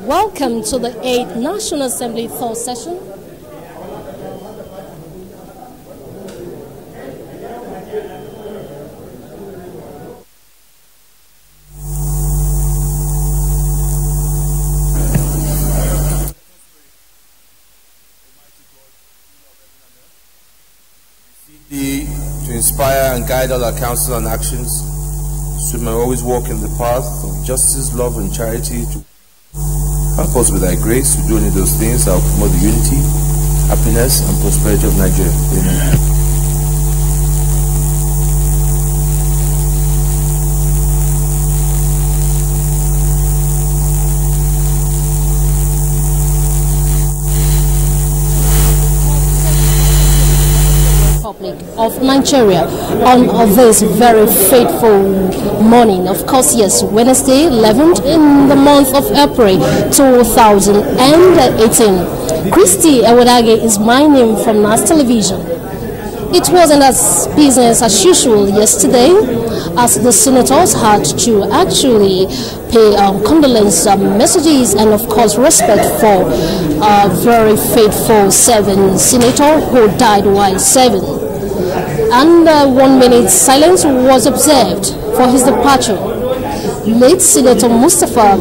Welcome to the 8th National Assembly third session. To inspire and guide all our counsels and actions, so we may always walk in the path of justice, love, and charity. Help us with thy grace to do only those things that will promote the unity, happiness, and prosperity of Nigeria. Amen. Of Nigeria on this very fateful morning. Of course, yes, Wednesday, 11th in the month of April 2018. Christy Ewadage is my name from NAS Television. It wasn't as business as usual yesterday, as the senators had to actually pay condolence messages and of course respect for a very faithful senator who died while serving. And 1 minute silence was observed for his departure. Late Senator Mustafa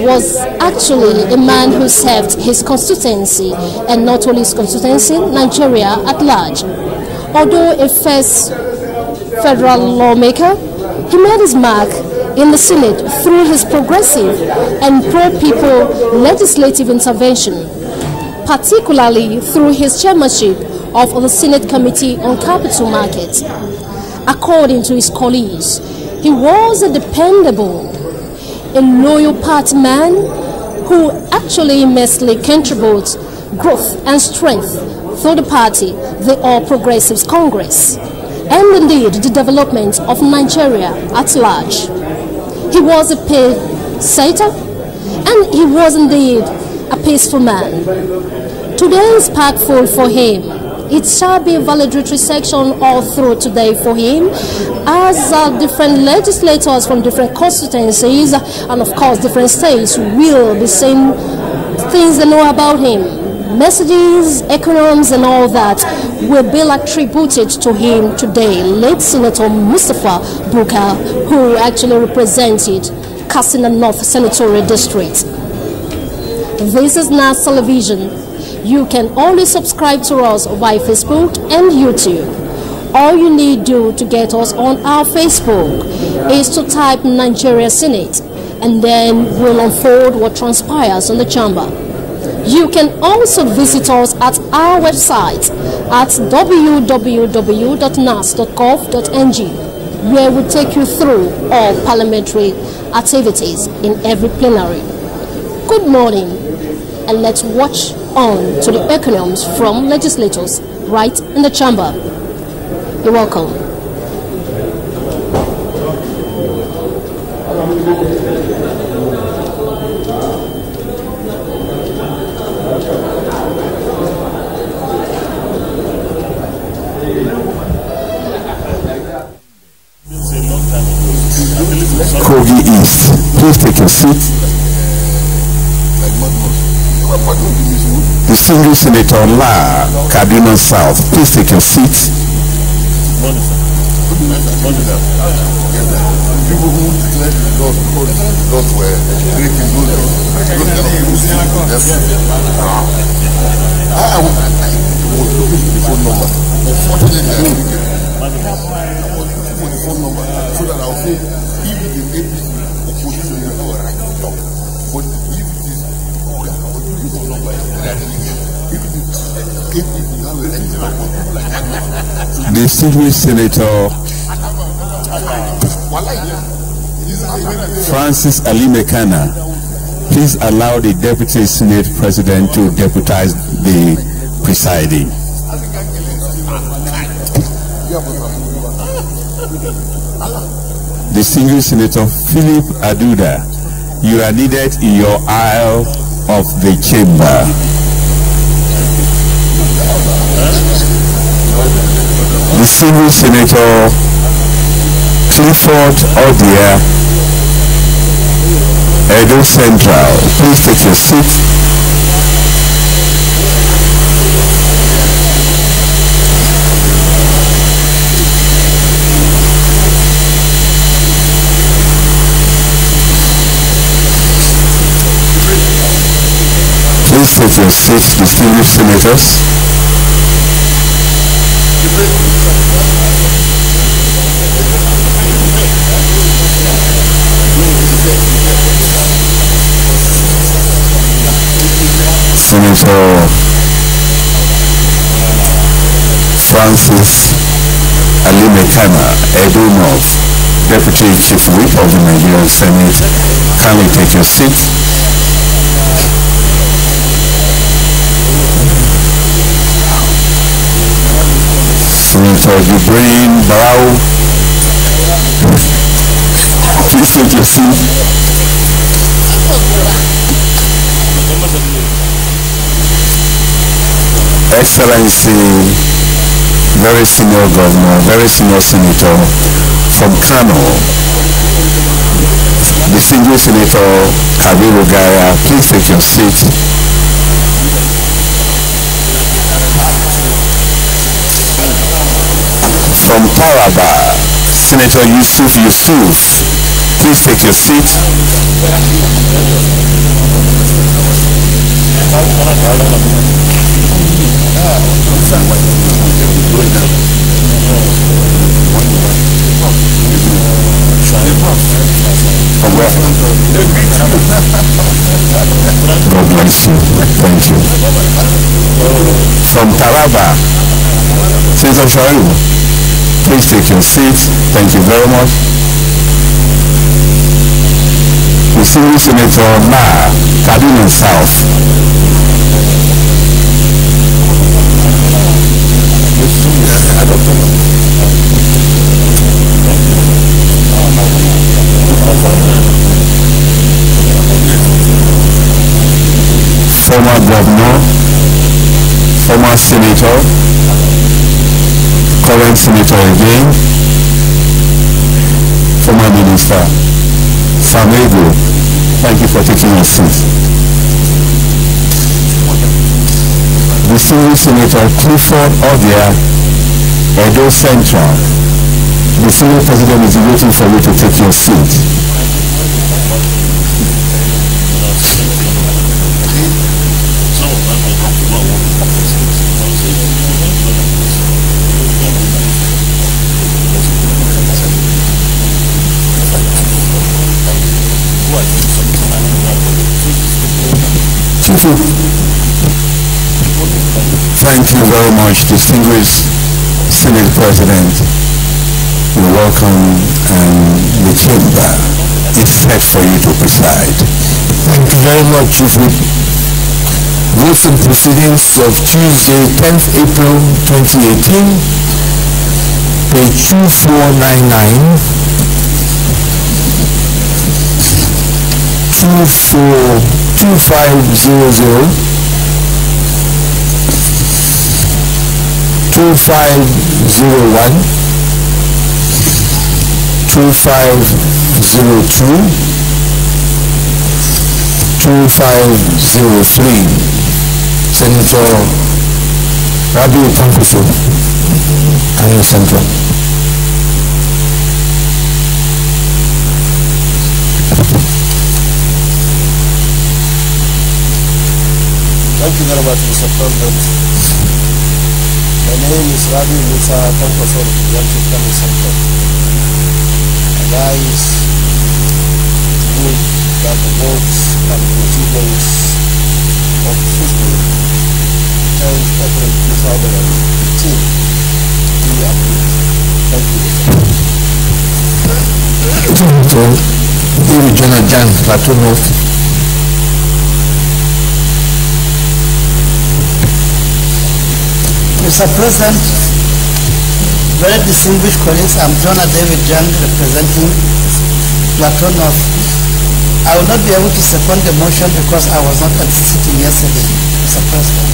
was actually a man who served his constituency, and not only his constituency, Nigeria at large. Although a first federal lawmaker, he made his mark in the Senate through his progressive and pro-people legislative intervention, particularly through his chairmanship of the Senate Committee on Capital Markets. According to his colleagues, he was a dependable, a loyal party man who actually immensely contributes growth and strength through the party, the All Progressives Congress, and indeed the development of Nigeria at large. He was a pacer, and he was indeed a peaceful man. Today is packed full for him. It shall be a valedictory section all through today for him, as different legislators from different constituencies and of course different states will be saying things they know about him. Messages, economies and all that will be attributed to him today. Late Senator Mustafa Buka, who actually represented Katsina North Senatorial District. This is NAS Television. You can only subscribe to us via Facebook and YouTube. All you need to do to get us on our Facebook is to type Nigeria Senate, and then we'll unfold what transpires in the chamber. You can also visit us at our website at www.nas.gov.ng, where we take you through all parliamentary activities in every plenary. Good morning, and let's watch on to the economies from legislators right in the chamber. You're welcome. Kogi East, please take your seat. Distinguished Senator La, Kaduna South, please take your seat. People who declare God were drinking good. I was looking for the phone number. Unfortunately, I didn't get it. I was looking for the phone number so that I would say, if it is APC opposition, you know, right now. But if it is, I was looking for the number and I didn't get it. If it is APC, you have a Distinguished Senator Francis Ali Mekana, please allow the Deputy Senate President to deputize the presiding. Distinguished Senator Philip Aduda, you are needed in your aisle of the chamber. Distinguished Senator Clifford Odia, Edo Central, please take your seat. Please take your seats, distinguished senators. Senator Francis Ali Mekana, Edo North, Deputy Chief Whip of the Nigerian Senate, kindly take your seat. Senator Jubreen Barau, please take your seat. Excellency, very senior governor, very senior senator from Kano, distinguished Senator Kabiru Gaya, please take your seat. From Taraba, Senator Yusuf, please take your seat. God bless you. Thank you. From Taraba, Senator Shaibu, please take your seat. Thank you very much. Distinguished Senator Ma, Kaduna South. Former governor, former senator, current senator again, former minister, Samego, thank you for taking your seat. Distinguished Senator Clifford Odia, Edo Central, the Senate President is waiting for you to take your seat. Thank you very much, distinguished Senate President. You're welcome, and the chamber is set for you to preside. Thank you very much, Chief Whip. Votes and proceedings of Tuesday, 10th April 2018, page 2499, 2500, 2501, 2502, 2503. Senator Rabiu Pankuso, Kano Central. Thank you very much, Mr. President. My name is Rabiu Musa Pankuso, representing Kano Central. And I move that the votes and proceedings of Tuesday, 10th April 2018 be approved. Thank you. Jan, Plateau North. Mr. President, very distinguished colleagues, I'm John David Jan, representing Plateau North. I will not be able to second the motion because I was not at the sitting yesterday, Mr. President.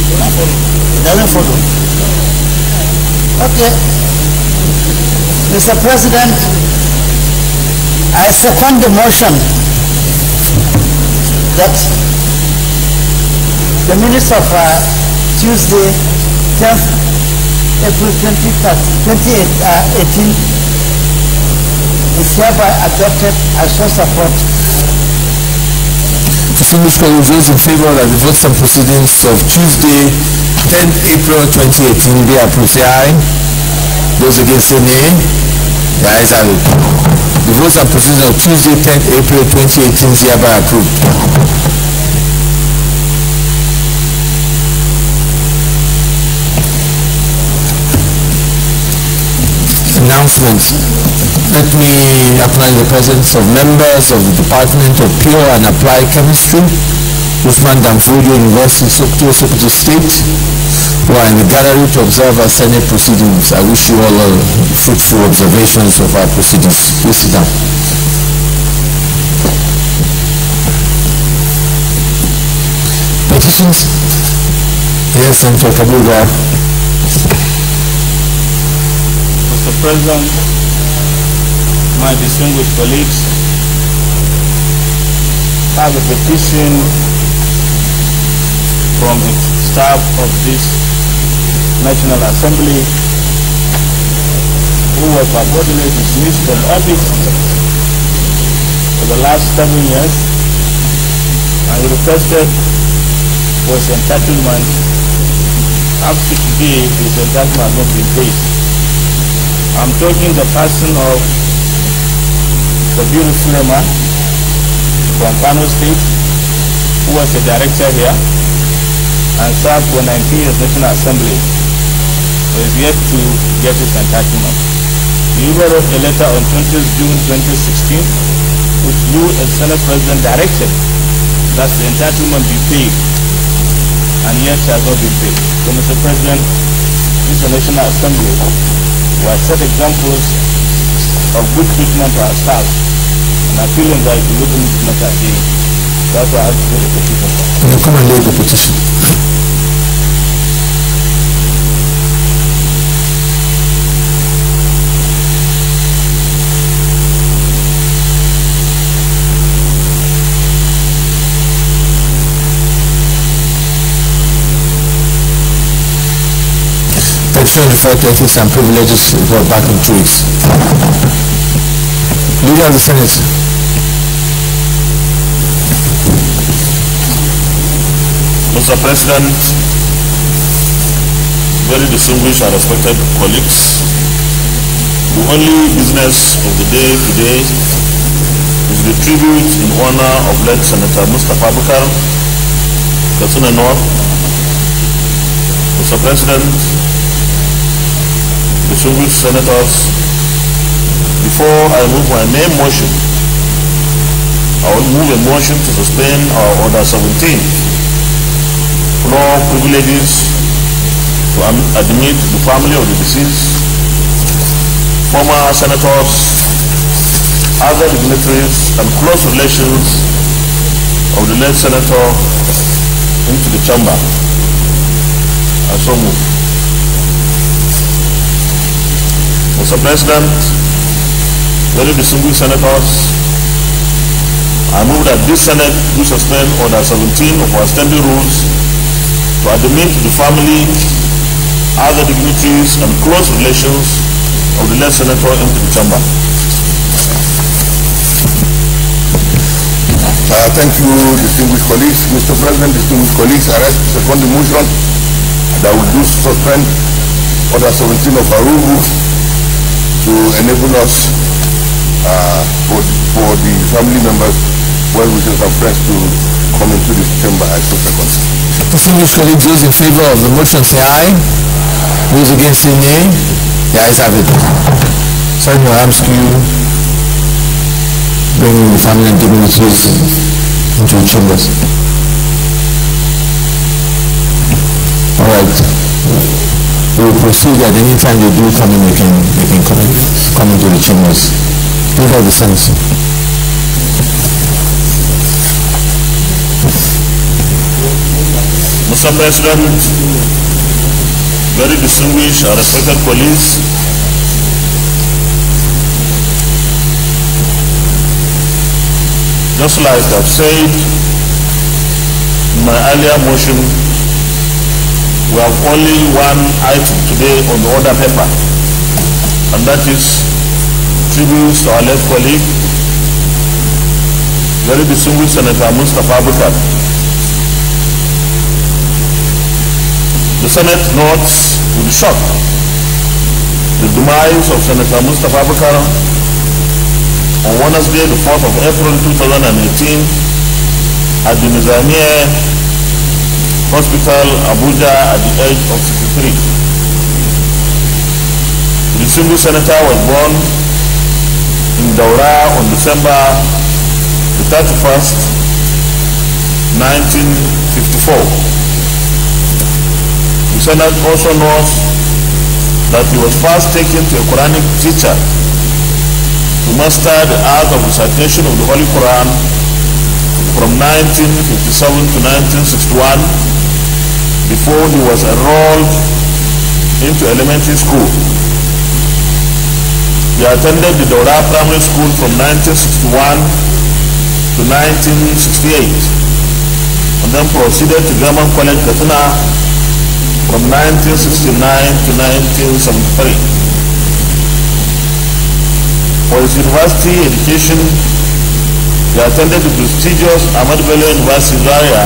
It doesn't follow. Okay. Mr. President, I second the motion that the minutes of Tuesday, 10th April 2018 is hereby adopted. I shall support. Distinguished colleagues, those in favor that the votes and proceedings of Tuesday, 10th April 2018 be approved, say aye. Those against say nay. The ayes have it. The votes and proceedings of Tuesday, 10th April 2018 is hereby approved. Announcements. Let me acknowledge the presence of members of the Department of Pure and Applied Chemistry, Usman Danfodio University, Sokoto State, who are in the gallery to observe our Senate proceedings. I wish you all fruitful observations of our proceedings. Please sit down. Petitions? Yes, Senator Kabuga. Mr. President, my distinguished colleagues, I have a petition from the staff of this National Assembly who was purportedly dismissed from office for the last 7 years, and requested for his entitlement. Up to today, his entitlement has not been paid. I'm talking the person of Kabiru Suleiman from Kano State, who was a director here and served for 19 years National Assembly, but is yet to get his entitlement. He even wrote a letter on 20th June 2016, which you as Senate President directed that the entitlement be paid, and yet has not been paid. So, Mr. President, this is the National Assembly. We have set examples of good treatment to our staff, and I feel that if you look into the matter again, that's why I have to pay the petition. Can you come and lay the petition? Petition referred to ethics and privileges brought back in 2 weeks. Leader of the Senate. Mr. President, very distinguished and respected colleagues, the only business of the day today is the tribute in honor of late Senator Mustafa, Katsina North. Mr. President, distinguished senators, before I move my main motion, I will move a motion to suspend our Order 17, law privileges to admit the family of the deceased, former senators, other dignitaries, and close relations of the late senator into the chamber. I so move. Mr. President, very distinguished senators, I move that this Senate do suspend Order 17 of our standing rules to admit the family, other dignitaries, and close relations of the late senator into the chamber. Thank you, distinguished colleagues. Mr. President, distinguished colleagues, I rise to second the motion that will do suspend Order 17 of our rule to enable us for the family members, well wishes and friends to come into this chamber. I so second. Distinguished colleagues, those in favor of the motion say aye. Those against say nay. The ayes have it. Sorry, Mohamsky. bring the family and dignitaries into the chambers. All right. We will proceed at any time they do come in, they can come into the chambers. Look at the sense. Mr. President, very distinguished and respected colleagues, just like I've said in my earlier motion, we have only one item today on the order paper, and that is tributes to our late colleague, very distinguished Senator Mustafa. The Senate notes with shock the demise of Senator Mustafa on Wednesday, the 4th of April 2018 at the Nizamiya Hospital, Abuja, at the age of 63. The distinguished senator was born in Daura on December the 31st, 1954. The Senate also knows that he was first taken to a Quranic teacher to master the art of recitation of the Holy Quran from 1957 to 1961 before he was enrolled into elementary school. He attended the Daura Primary School from 1961 to 1968 and then proceeded to Government College Katina from 1969 to 1973. For his university education, he attended the prestigious Ahmad Bello University Zaria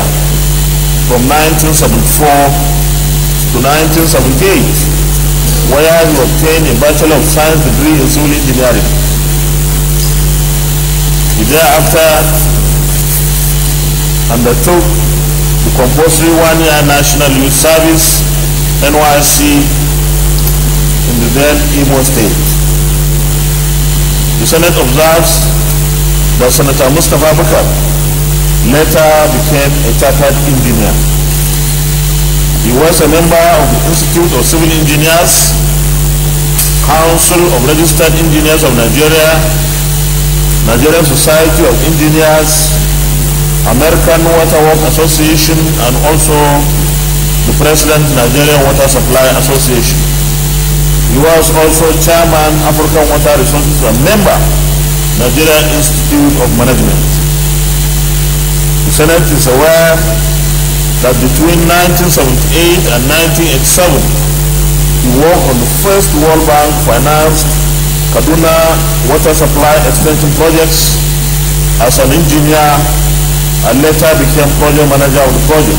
from 1974 to 1978, where he obtained a Bachelor of Science degree in Civil Engineering. He thereafter undertook the compulsory one-year National Youth Service, NYSC, in the then Imo State. The Senate observes that Senator Mustafa later became a chartered engineer. He was a member of the Institute of Civil Engineers, Council of Registered Engineers of Nigeria, Nigerian Society of Engineers, American Water Works Association, and also the President Nigerian Water Supply Association. He was also Chairman African Water Resources and member Nigerian Institute of Management. The Senate is aware that between 1978 and 1987 he worked on the first World Bank financed Kaduna water supply extension projects as an engineer and later became project manager of the project,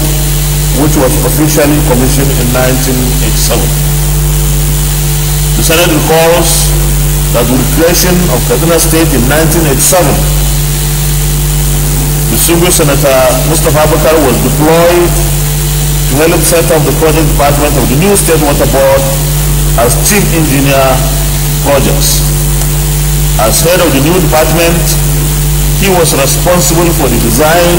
which was officially commissioned in 1987. The Senate recalls that with the creation of Kaduna State in 1987, distinguished Senator Mustafa was deployed to help set up the project department of the new State Water Board as Chief Engineer Projects. As head of the new department, he was responsible for the design,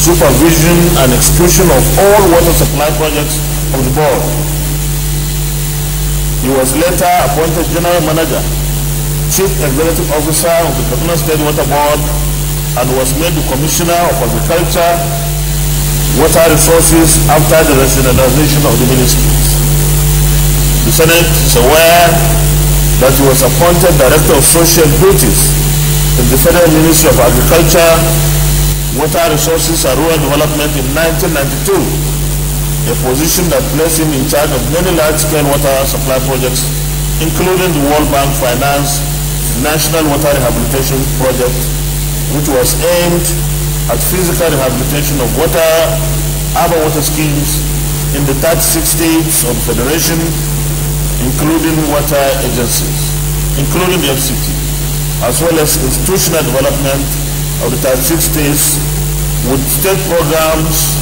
supervision, and execution of all water supply projects of the board. He was later appointed General Manager, Chief Executive Officer of the Kaduna State Water Board, and was made the Commissioner of Agriculture, Water Resources after the rationalization of the ministries. The Senate is aware that he was appointed Director of Social Duties in the Federal Ministry of Agriculture, Water Resources and Rural Development in 1992, a position that placed him in charge of many large-scale water supply projects, including the World Bank financed National Water Rehabilitation Project, which was aimed at physical rehabilitation of urban water schemes in the 36 states of the Federation, including water agencies, including the FCT, as well as institutional development of the 36 states with state programs,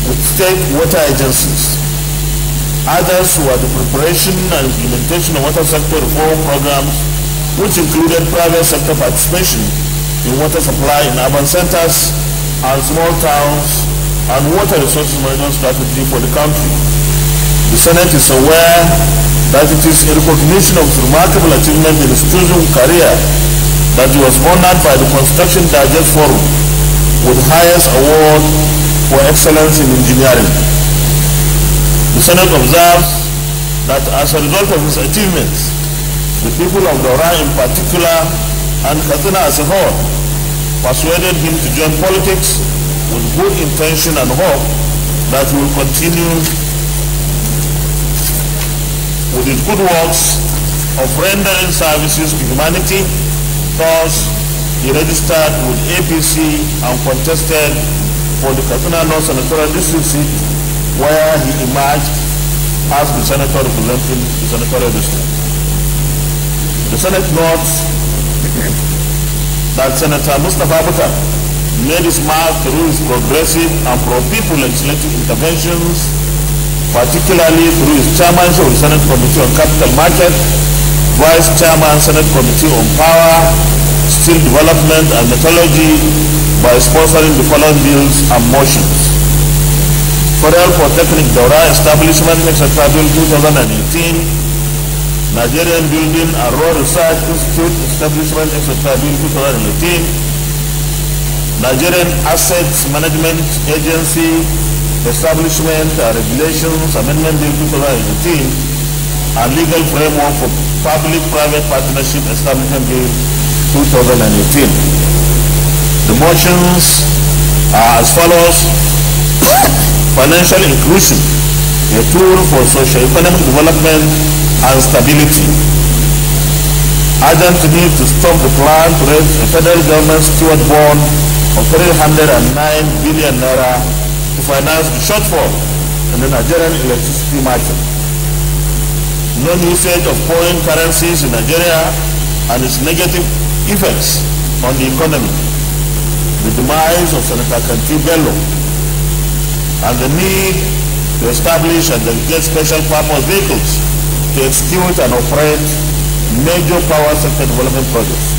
with state water agencies. Others were the preparation and implementation of water sector reform programs which included private sector participation in water supply in urban centers and small towns and water resources management strategy for the country. The Senate is aware that it is a recognition of its remarkable achievement in his chosen career that he was honored by the Construction Digest Forum with highest award for excellence in engineering. The Senate observes that as a result of his achievements, the people of Daura in particular and Katsina as a whole persuaded him to join politics with good intention and hope that he will continue with his good works of rendering services to humanity. Thus, he registered with APC and contested for the Katsina North Senatorial District seat, where he emerged as the senator representing the senatorial district. The Senate notes that Senator Mustafa made his mark through his progressive and pro-people legislative interventions, particularly through his chairmanship of the Senate Committee on Capital Market, Vice Chairman Senate Committee on Power, Steel Development and Metallurgy by sponsoring the following bills and motions. Federal Polytechnic Daura Establishment, etc. Bill 2018, Nigerian Building and Road Research Institute Establishment, etc. Bill 2018, Nigerian Assets Management Agency Establishment and Regulations Amendment Bill 2018, and Legal Framework for Public-Private Partnership Establishment Bill 2018. The motions are as follows. Financial inclusion, a tool for socio-economic development and stability. Urgent need to stop the plan to raise a federal government steward bond of 309 billion naira to finance the shortfall in the Nigerian electricity market. Non-usage of foreign currencies in Nigeria and its negative effects on the economy. The demise of Senator Kanti Bello and the need to establish and delegate special purpose vehicles to execute and operate major power sector development projects.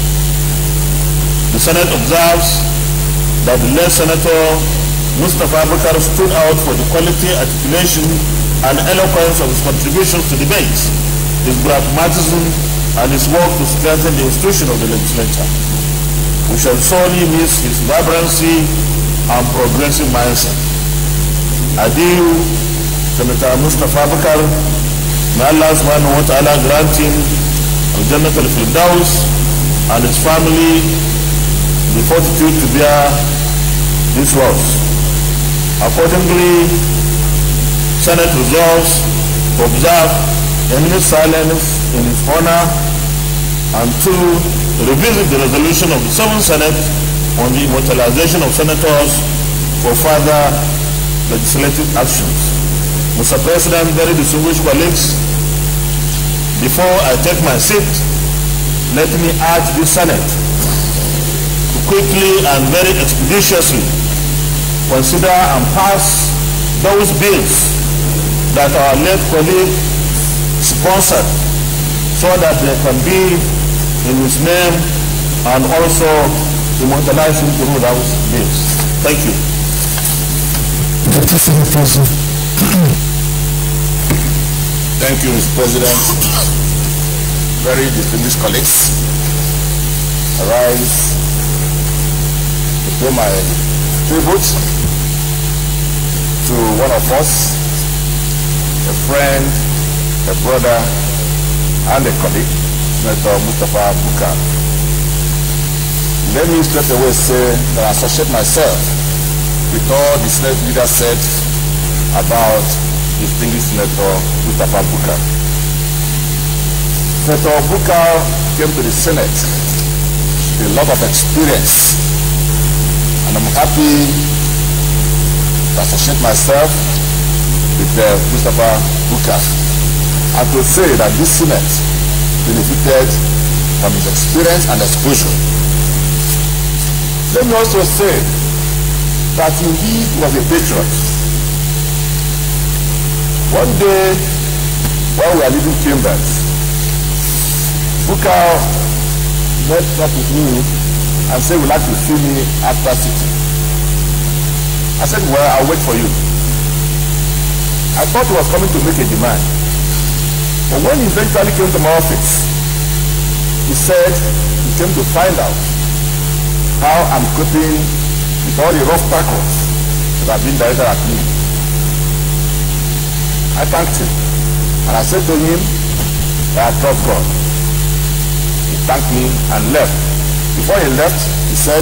The Senate observes that the late Senator Mustafa stood out for the quality, articulation, and eloquence of his contributions to debates, his pragmatism, and his work to strengthen the institution of the legislature. We shall sorely miss his vibrancy and progressive mindset. Adieu, Senator Mustafa Bakar. May Allah subhanahu wa ta'ala grant him Al-Jannat al-Firdaus and his family the fortitude to bear these loss. Accordingly, Senate resolves to observe a minute silence in his honor and to revisit the resolution of the 7th Senate on the immortalization of senators for further legislative actions. Mr. President, very distinguished colleagues, before I take my seat, let me urge the Senate to quickly and very expeditiously consider and pass those bills that our late colleague sponsored so that they can be in his name and also immortalize him through those bills. Thank you. Thank you, Mr. President. Very distinguished colleagues, I rise to pay my tribute to one of us, a friend, a brother, and a colleague, Senator Mustafa Bakar. Let me straight away say that I associate myself with all the Senate leaders said about distinguished Senator Mustafa Bakar. Senator Bakar came to the Senate with a lot of experience, and I'm happy to associate myself with Mustafa Bakar and to say that this Senate benefited from his experience and exposure. Let me also say that indeed he was a patriot. One day, while we were leaving chambers, Bakar met up with me and said, we'd like to see me after sitting. I said, well, I'll wait for you. I thought he was coming to make a demand. But when he eventually came to my office, he said he came to find out how I'm coping with all the rough tackles that have been directed at me. I thanked him, and I said to him that I trust God. He thanked me and left. Before he left, he said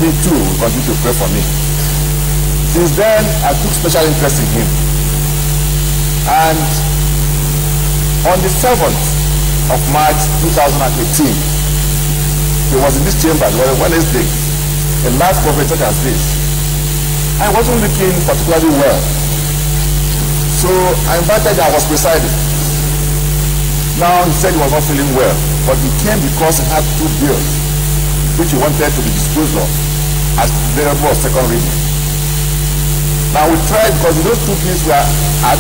he too will continue to pray for me. Since then, I took special interest in him. And on the 7th of March 2018, he was in this chamber, it was a Wednesday, a last prophet such as this. I wasn't looking particularly well. So I invited him, I was presiding. Now he said he was not feeling well, but he came because he had 2 bills which he wanted to be disposed of as variable of second reading. Now we tried, because those 2 bills were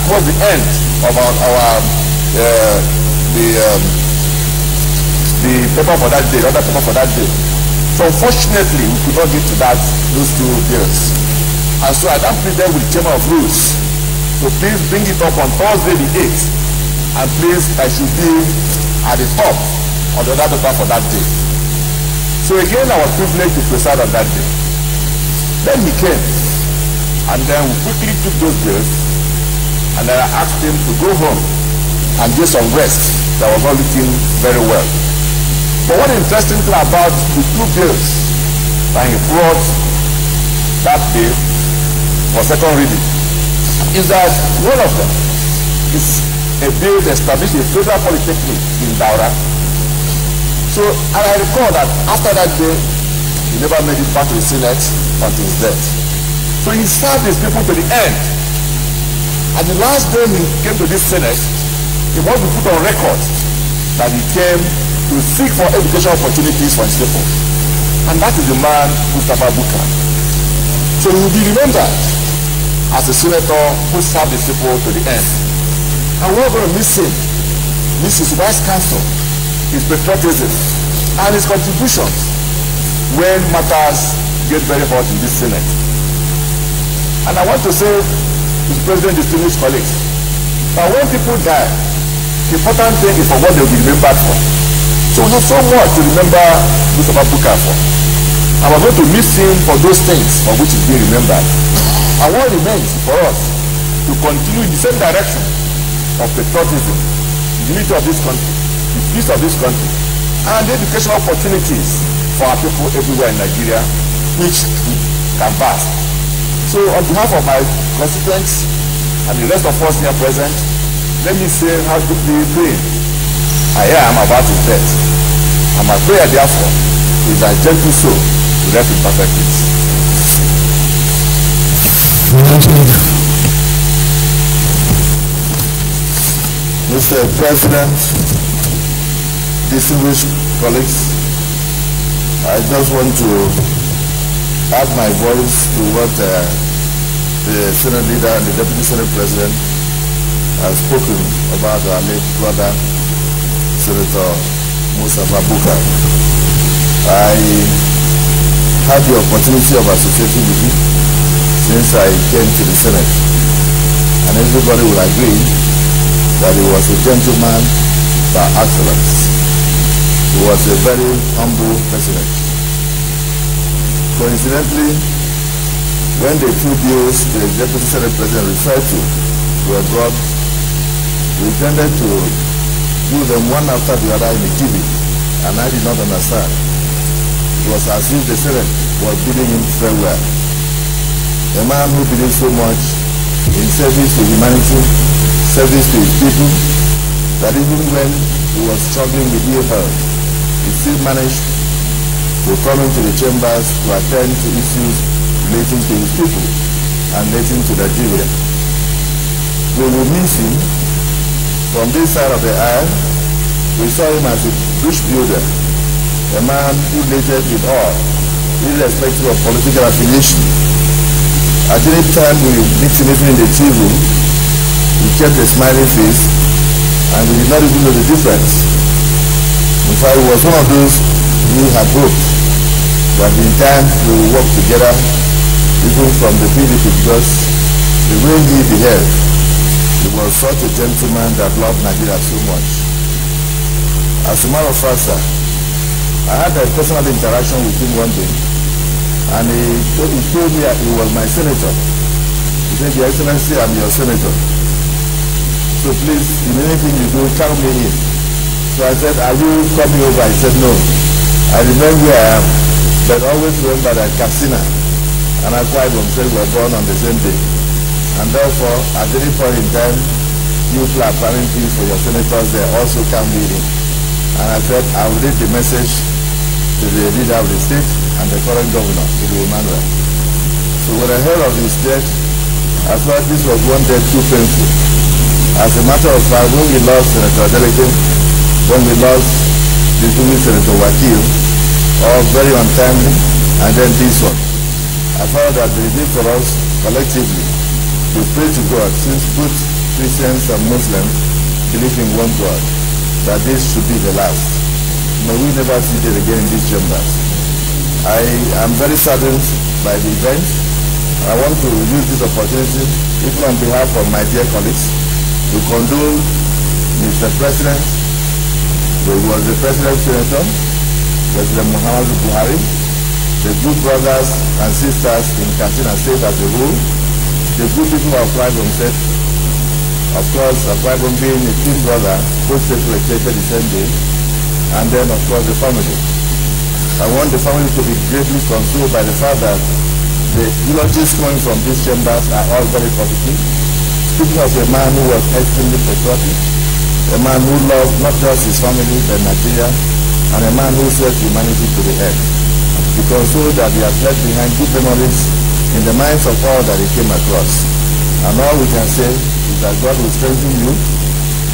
towards the end of the paper for that day, other paper for that day. So unfortunately, we could not get to those 2 bills. And so I then pleaded with the Chamber of Rules to please bring it up on Thursday the 8th, and please I should be at the top of the other paper for that day. So again, I was privileged to preside on that day. Then he came, and then we quickly took those bills, and then I asked him to go home and get some rest. That was not looking very well. But what interesting thing about the 2 bills that he brought that day for second reading is that one of them is a bill to establish a federal polytechnic in Daura. So, and I recall that after that day, he never made it back to the Senate until his death. So he served his people to the end. And the last day he came to this Senate, he wanted to put on record that he came to seek for educational opportunities for his people. And that is the man, Mustafa. So he will be remembered as a senator who served his people to the end. And we're going to miss him, miss his wise counsel, his patriotism, and his contributions when matters get very hot in this Senate. And I want to say to the President, distinguished colleagues, that when people die, the important thing is for what they will be remembered for. So we have so much to remember Mustafa for. And we're going to miss him for those things for which he's being remembered. And what remains for us to continue in the same direction of patriotism, the unity of this country, the peace of this country, and the educational opportunities for our people everywhere in Nigeria, which we can pass. So on behalf of my constituents and the rest of us here present, let me say how deeply pain I am about his death. And my prayer therefore is that gentle soul will rest in perfect peace. Mr. President, distinguished colleagues, I just want to add my voice to what the Senate leader and the Deputy Senate President have spoken about our late brother, Senator Mustafa. I had the opportunity of associating with him since I came to the Senate, and everybody will agree that he was a gentleman by excellence. He was a very humble president. Coincidentally, when the 2 bills the Deputy Senate President referred to were brought, we intended to do them one after the other in a giving, and I did not understand. It was as if the Senate was bidding him farewell. A man who believed so much in service to humanity, service to his people, that even when he was struggling with ill health, he still managed to come into the chambers to attend to issues relating to his people and relating to Nigeria. We will miss him. From this side of the aisle, we saw him as a bridge builder, a man who related with all, irrespective of political affiliation. At any time we meet him even in the tea room, he kept a smiling face, and we did not even know the difference. In fact, he was one of those we had hoped that in time we will work together, even from the PDP, because the way he behaved, he was such a gentleman that loved Nigeria so much. As a matter of fact, sir, I had a personal interaction with him one day, and he told me he was my senator. He said, Your Excellency, I'm your senator. So please, in anything you do, count me in. So I said, are you coming over? He said, no. I remember where I am, but always remember that Katsina and Akwa Ibom said we were born on the same day. And therefore, at any point in time, you people are planning things for your senators, they also can be in. And I said, I will read the message to the leader of the state and the current governor, Emmanuel. So when I heard of his death, I thought this was one day too painful. As a matter of fact, when we lost Senator Delegate, when we lost distinguished Senator Wakil, all very untimely, and then this one, I felt that the need for us collectively to pray to God, since both Christians and Muslims believe in one God, that this should be the last. May we never see it again in these chambers. I am very saddened by the event. I want to use this opportunity, even on behalf of my dear colleagues, to condole Mr. President, who was the President Senator, President Muhammadu Buhari, the good brothers and sisters in Katsina State as a whole, the good people of Akwa Ibom State, of course, Akwa Ibom being a twin brother, both states were created the same day, and then of course the family. I want the family to be greatly consoled by the fact that the eulogies coming from these chambers are all very positive. Speaking of a man who was extremely patriotic, a man who loved not just his family but Nigeria, and a man who served humanity to the end. Because so that he has left behind good memories in the minds of all that he came across. And all we can say is that God will strengthen you.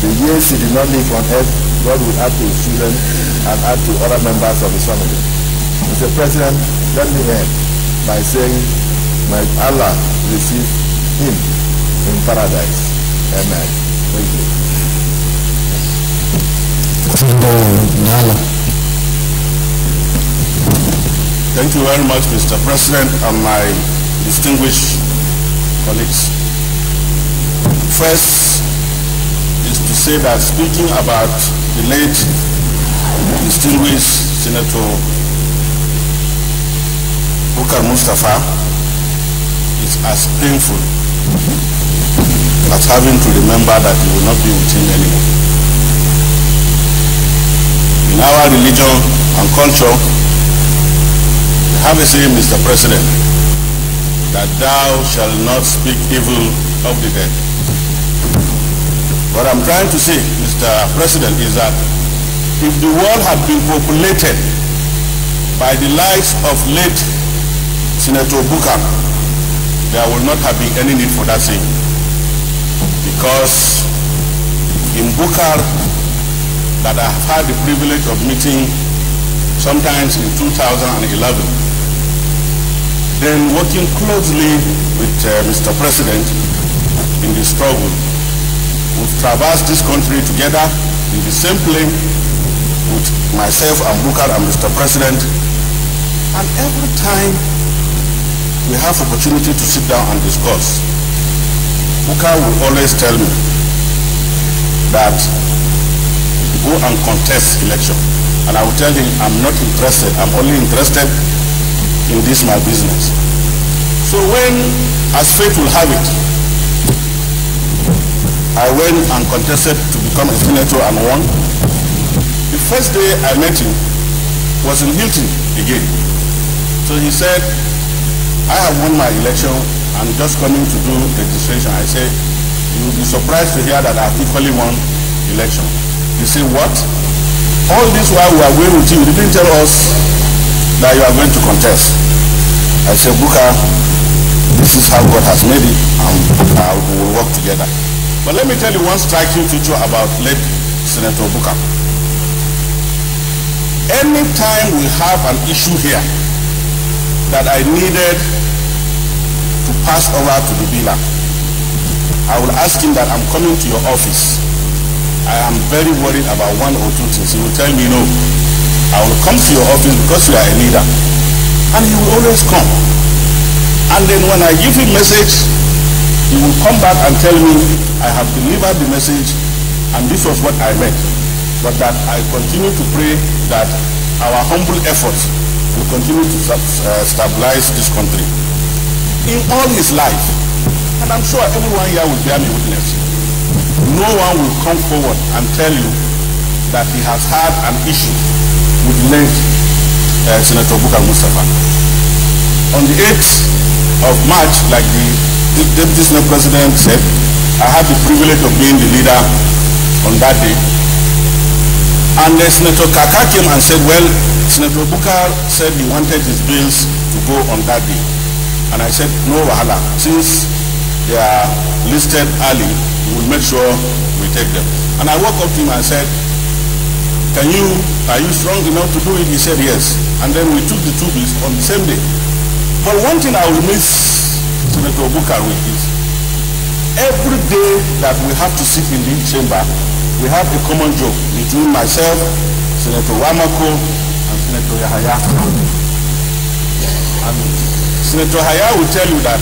The years he did not live on earth, God will add to his children and add to other members of his family. Mr. President, let me end by saying, may Allah receive him in paradise. Amen. Thank you. Thank you very much, Mr. President, and my distinguished colleagues. First is to say that speaking about the late distinguished Senator Mustafa is as painful as having to remember that he will not be with him anymore. In our religion and culture, we have a saying, Mr. President, that thou shalt not speak evil of the dead. What I'm trying to say, Mr. President, is that if the world had been populated by the likes of late Senator Bukar, there will not have been any need for that saying. Because in Bukar, that I have had the privilege of meeting sometimes in 2011, then working closely with Mr. President in the struggle, we've traversed this country together in the same plane with myself and Bukar and Mr. President, and every time we have opportunity to sit down and discuss, Bukar will always tell me that go and contest election. And I will tell him I'm not interested, I'm only interested in this my business. So when, as fate will have it, I went and contested to become a senator and won, the first day I met him was in Hilton again. So he said, I have won my election, I'm just coming to do registration. I said, you will be surprised to hear that I've equally won election. He said, what? All this while we are going with you didn't tell us that you are going to contest. I said, Bukar, this is how God has made it, and we will work together. But let me tell you one striking feature about late Senator Bukar. Anytime we have an issue here that I needed to pass over to the villa, I will ask him that I'm coming to your office. I am very worried about one or two things. He will tell me, no, I will come to your office because you are a leader. And he will always come. And then when I give him message, he will come back and tell me, I have delivered the message and this was what I meant. But that I continue to pray that our humble efforts will continue to stabilize this country. In all his life, and I'm sure everyone here will bear me witness, no one will come forward and tell you that he has had an issue with late Senator Mustafa. On the 8th of March, like the Deputy Senate President said, I had the privilege of being the leader on that day. And Senator Kaka came and said, well, Senator Bukar said he wanted his bills to go on that day. And I said, no wahala. Since they are listed early, we will make sure we take them. And I walked up to him and said, are you strong enough to do it? He said yes. And then we took the two bills on the same day. But one thing I will miss Senator Bukar with is, every day that we have to sit in this chamber, we have a common joke between myself, Senator Wamako, and Senator Yahaya. And Senator Yahaya will tell you that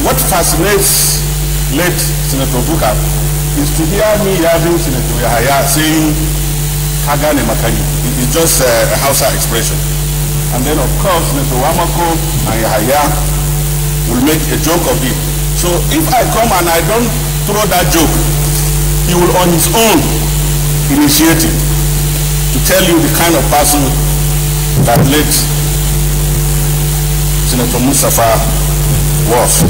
what fascinates late Senator Bukar is to hear me having Senator Yahaya saying Kagane Makani. It is just a Hausa expression. And then of course Senator Wamako and Yahaya will make a joke of it. So if I come and I don't throw that joke, he will on his own initiate it to tell you the kind of person that late Senator Mustafa was.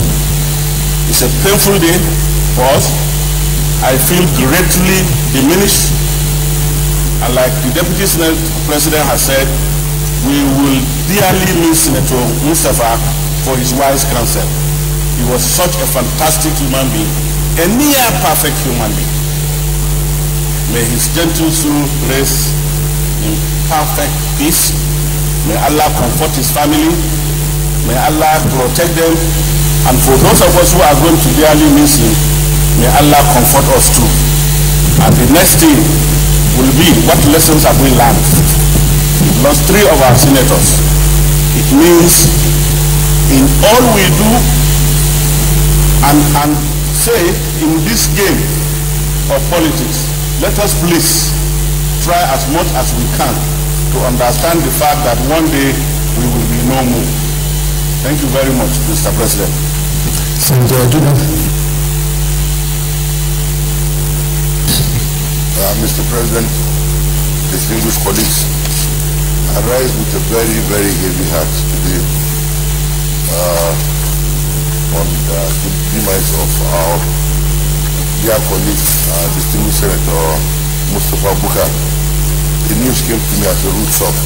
It's a painful day for us. I feel greatly diminished. And like the Deputy Senate President has said, we will dearly miss Senator Mustafa for his wise counsel. He was such a fantastic human being, a near perfect human being. May his gentle soul rest in perfect peace. May Allah comfort his family. May Allah protect them. And for those of us who are going to dearly miss him, may Allah comfort us too. And the next thing will be, what lessons have we learned? We lost 3 of our senators. It means in all we do and say in this game of politics, let us please try as much as we can to understand the fact that one day we will be no more. Thank you very much, Mr. President. Mr. President, distinguished colleagues, I rise with a very, very heavy heart today on the demise of our dear colleague, distinguished Senator Mustafa Bukar. The news came to me as a rude shock,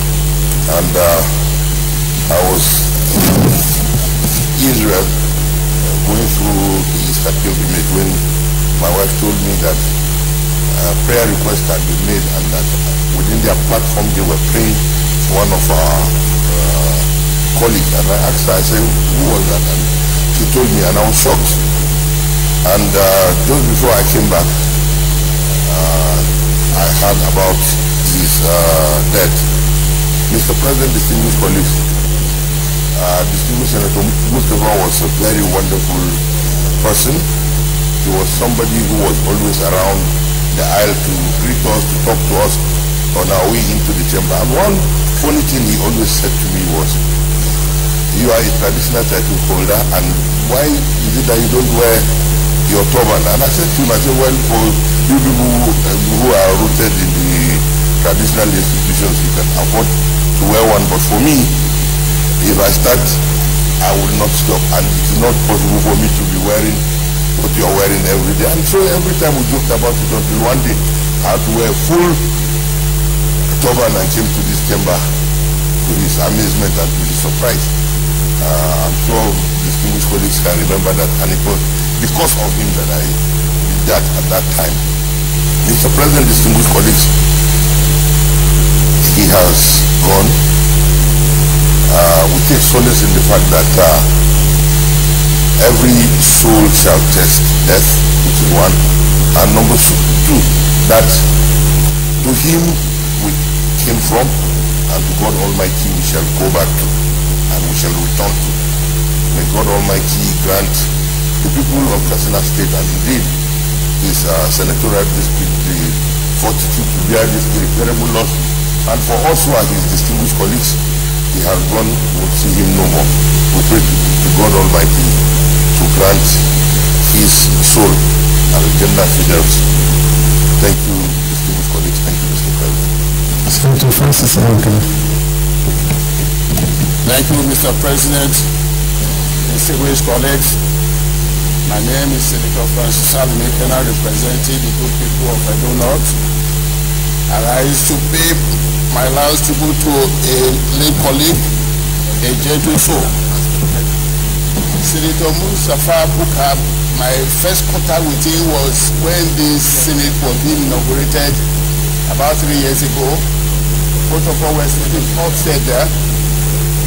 and I was in Israel going through the Easter pilgrimage when my wife told me that prayer requests had been made and that within their platform they were praying for one of our colleagues. And I asked her, I said, who was that? And she told me, and I was shocked. And just before I came back, I heard about his death. Mr. President, distinguished colleagues, distinguished Senator Mustafa was a very wonderful person. He was somebody who was always around the aisle to greet us, to talk to us on our way into the chamber. And one funny thing he always said to me was, you are a traditional title holder, and why is it that you don't wear your turban? And I said to him, well, for you people who are rooted in the traditional institutions, you can afford to wear one, but for me, if I start, I will not stop, and it's not possible for me to be wearing what you are wearing every day. And so every time we joked about it until one day I had to wear a full turban and came to this chamber to his amazement and to his surprise. I'm sure distinguished colleagues can remember that, and it was because of him that I did that at that time. Mr. President, distinguished colleagues, he has gone. We take solace in the fact that every soul shall test death, which is one. And number 2, that to him we came from, and to God Almighty we shall go back to, and we shall return to. May God Almighty grant the people of Katsina State, and indeed his senatorial district, the fortitude to bear this irreparable loss, and for us who are his distinguished colleagues. He has gone, we will see him no more. We pray to God Almighty to grant his soul and Jannah Firdaus. Thank you, distinguished colleagues. Thank you, Mr. President. Senator Francis Anka. Thank you, Mr. President, distinguished colleagues. My name is Senator Francis Anka, representing the good people of Edo North. And I used to pay my last tribute to a late colleague, a gentle soul. Senator Mustafa Bukab, my first contact with him was when the Senate was being inaugurated about 3 years ago. Both of us were sitting upstairs there.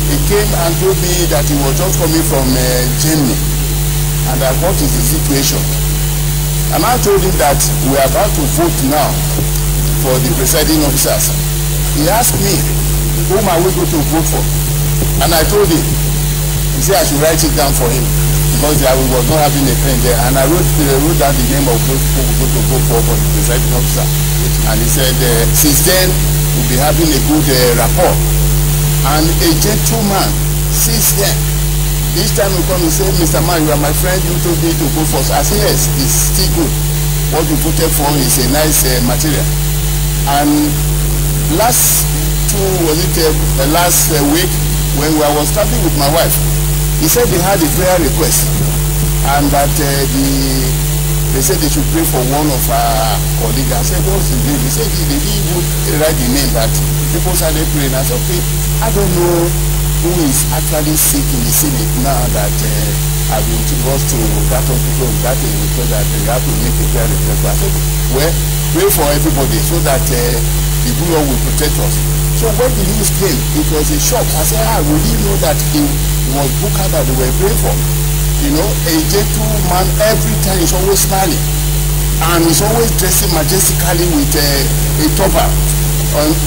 He came and told me that he was just coming from Germany and that what is the situation. And I told him that we are about to vote now for the presiding officers. He asked me, whom are we going to vote for? And I told him. He said I should write it down for him because I was not having a pen there. And I wrote down the name of those people we're going to vote for the presiding officer. And he said, since then, we'll be having a good rapport. And a gentleman, since then, each time we come, he said, Mr. Man, you are my friend, you told me to vote for. I said, yes, it's still good. What you voted for is a nice material. And last week when I was traveling with my wife, he said they had a prayer request and that they said they should pray for one of our colleagues. I said, what's the name? He said they didn't even write the name, that people started praying. I said, okay, I don't know who is actually sick in the Senate now that I've been rushed to that hospital, that is because that they have to make a prayer request. I said, well, pray for everybody so that the good Lord will protect us. So when the news came, it was a shock. I said, we didn't know that it was Bukka that they were praying for. You know, a gentleman every time is always smiling. And he's always dressing majestically with a turban. With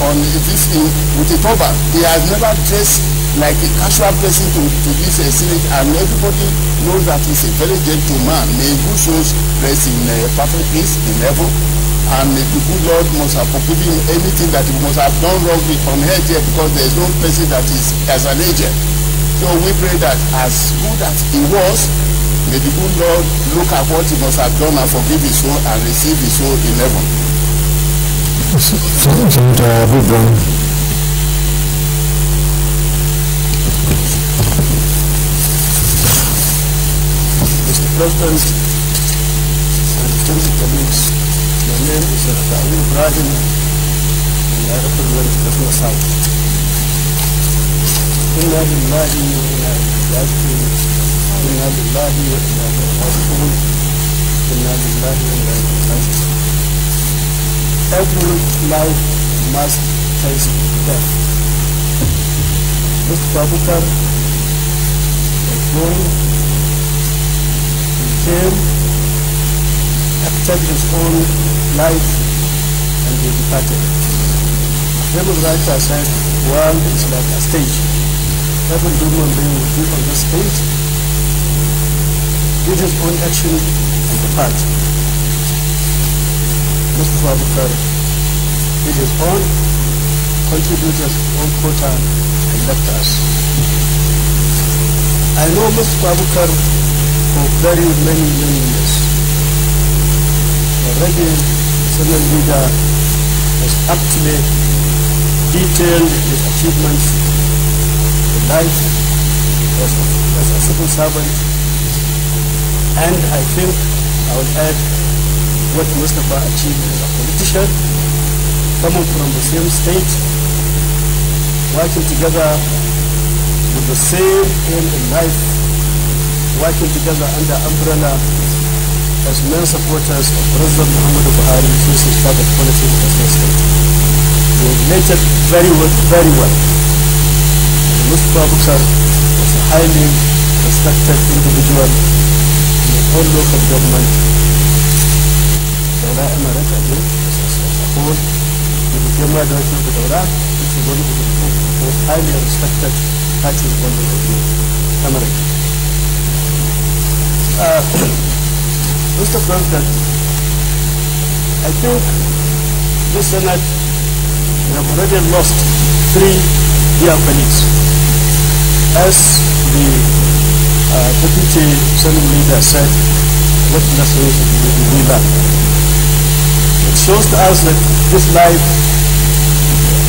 a turban. He has never dressed like a casual person to this Senate, and everybody knows that he's a very gentleman. May good souls rest in perfect peace in heaven. And the good Lord must have forgiven him anything that he must have done wrong on earth here, because there is no person that is as an angel. So we pray that as good as he was, may the good Lord look at what he must have done and forgive his soul and receive his soul in heaven. Mr. President, and distinguished colleagues, my name is Senator Ibrahim, and I represent Katsina South. Inna lillahi wa inna ilaihi raji'un. Inna lillahi wa inna ilaihi raji'un. Inna lillahi wa inna ilaihi raji'un. Every life must face death. Mustafa Bukar was born, he came, acted his own life, and he departed. Famous writer said, the world is like a stage. Every human being will be on the stage, did his own action and depart. Mustafa Bukar did his own, contributed his own quota, and left us. I know Mustafa Bukar for very many years. Already, the Senate leader has aptly detailed his achievements in life as a civil servant, and I think I will add what Mustafa achieved as a politician, coming from the same state, working together with the same aim in life, working together under umbrella as main supporters of President Muhammadu Buhari since he started politics as a state. We related very well. Mustafa Bukar was a highly respected individual in the whole local government, Saudi Emirates as a whole, he became my director of the Daura, which is one of the most highly respected parties body of the Emirates. Mr. President, I think this Senate, we have already lost 3 dear colleagues. As the Deputy Senate Leader said, what lessons did we learn? It shows to us that this life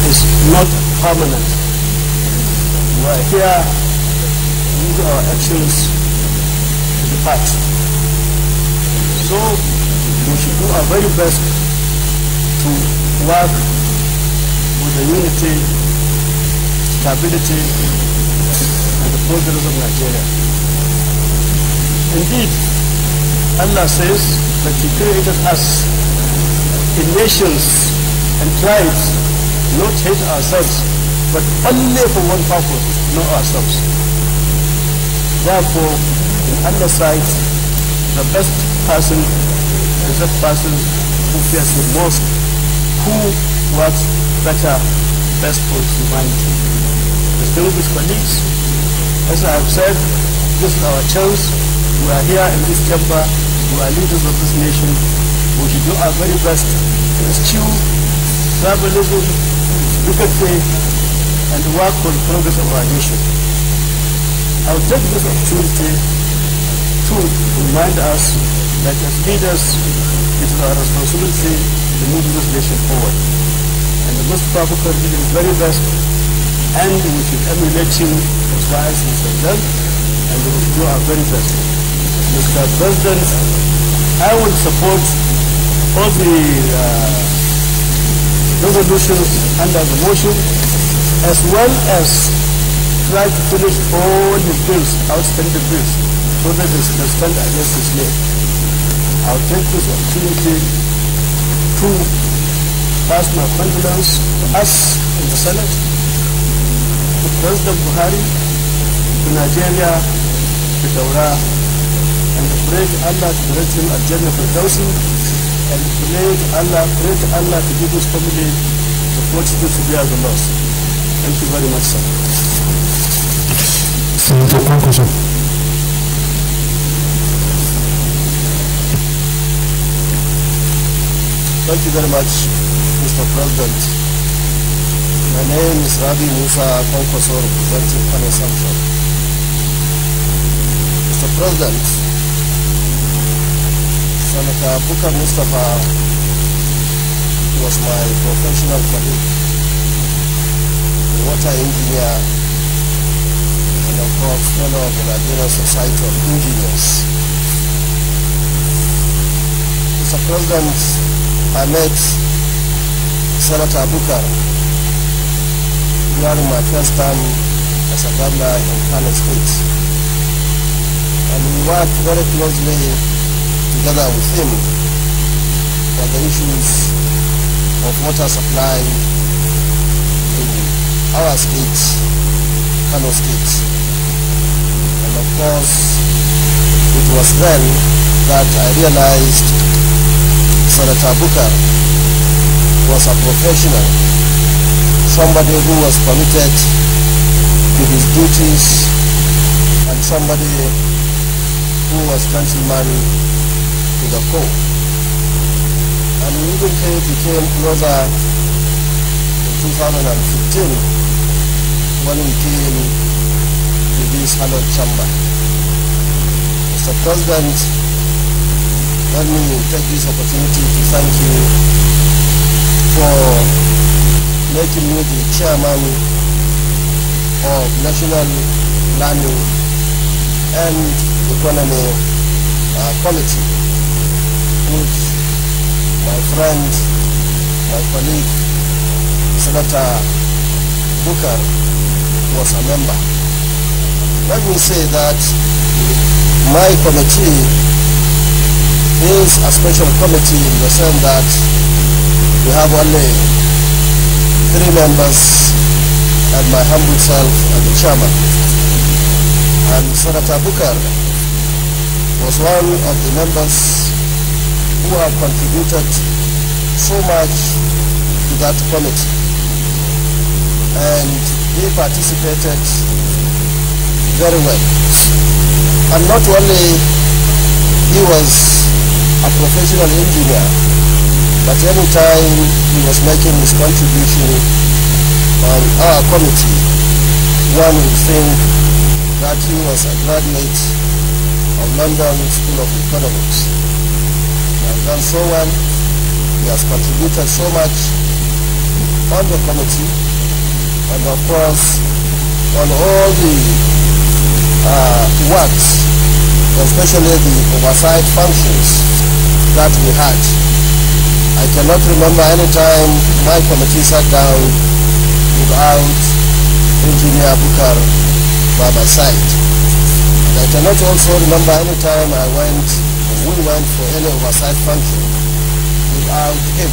is not permanent. We are here to do our actions to depart. So we should do our very best to work with the unity, stability, and the progress of Nigeria. Indeed, Allah says that He created us in nations and tribes, not hate ourselves, but only for one purpose, to know ourselves. Therefore, in Allah's sight, the best person is that person who fears the most, who works better, best for humanity. Distinguished colleagues, as I have said, this is our chance. We are here in this chamber. We are leaders of this nation. We should do our very best to eschew tribalism, bigotry, and work for the progress of our nation. I will take this opportunity to remind us that as leaders, it is our responsibility to move this nation forward. And the Mustafa did his very best, and we should emulate him as far as he has done, and we should do our very best. Mr. President, I will support all the resolutions under the motion, as well as try to finish all his bills, outstanding bills, so that they stand against his name. I'll take this opportunity to pass my condolence to us in the Senate, to President Buhari, to Nigeria, to Daura, and to pray to Allah to direct him at Jannah Firdausi, and to pray to Allah to give his family the fortitude to bear the loss. Thank you very much, sir. Senator Kwankwaso. Thank you very much, Mr. President. My name is Rabi Musa Kwankwaso, representing Kano Central. Mr. President, Senator Bukar Mustafa was my professional colleague, a water engineer, and of course fellow of the Nigerian Society of Engineers. Mr. President, I met Senator Bukar during my first time as a governor in Kano State, and we worked very closely together with him for the issues of water supply in our state, Kano State. And of course, it was then that I realized Senator Bukar was a professional, somebody who was committed to his duties, and somebody who was gentleman to the core. And we even became closer in 2015 when we came to this hallowed chamber. Mr. President, let me take this opportunity to thank you for making me the chairman of National Planning and Economy Committee, which my friend, my colleague, Senator Bukar was a member. Let me say that my committee is a special committee in the sense that we have only 3 members and my humble self as the chairman. And Senator Bukar was one of the members who have contributed so much to that committee, and he participated very well. And not only he was a professional engineer, but every time he was making his contribution on our committee, one would think that he was a graduate of London School of Economics. He has done so well. He has contributed so much on the committee, and of course on all the works, especially the oversight functions that we had. I cannot remember any time my committee sat down without Engineer Bukar by my side. And I cannot also remember any time we went for any oversight function without him.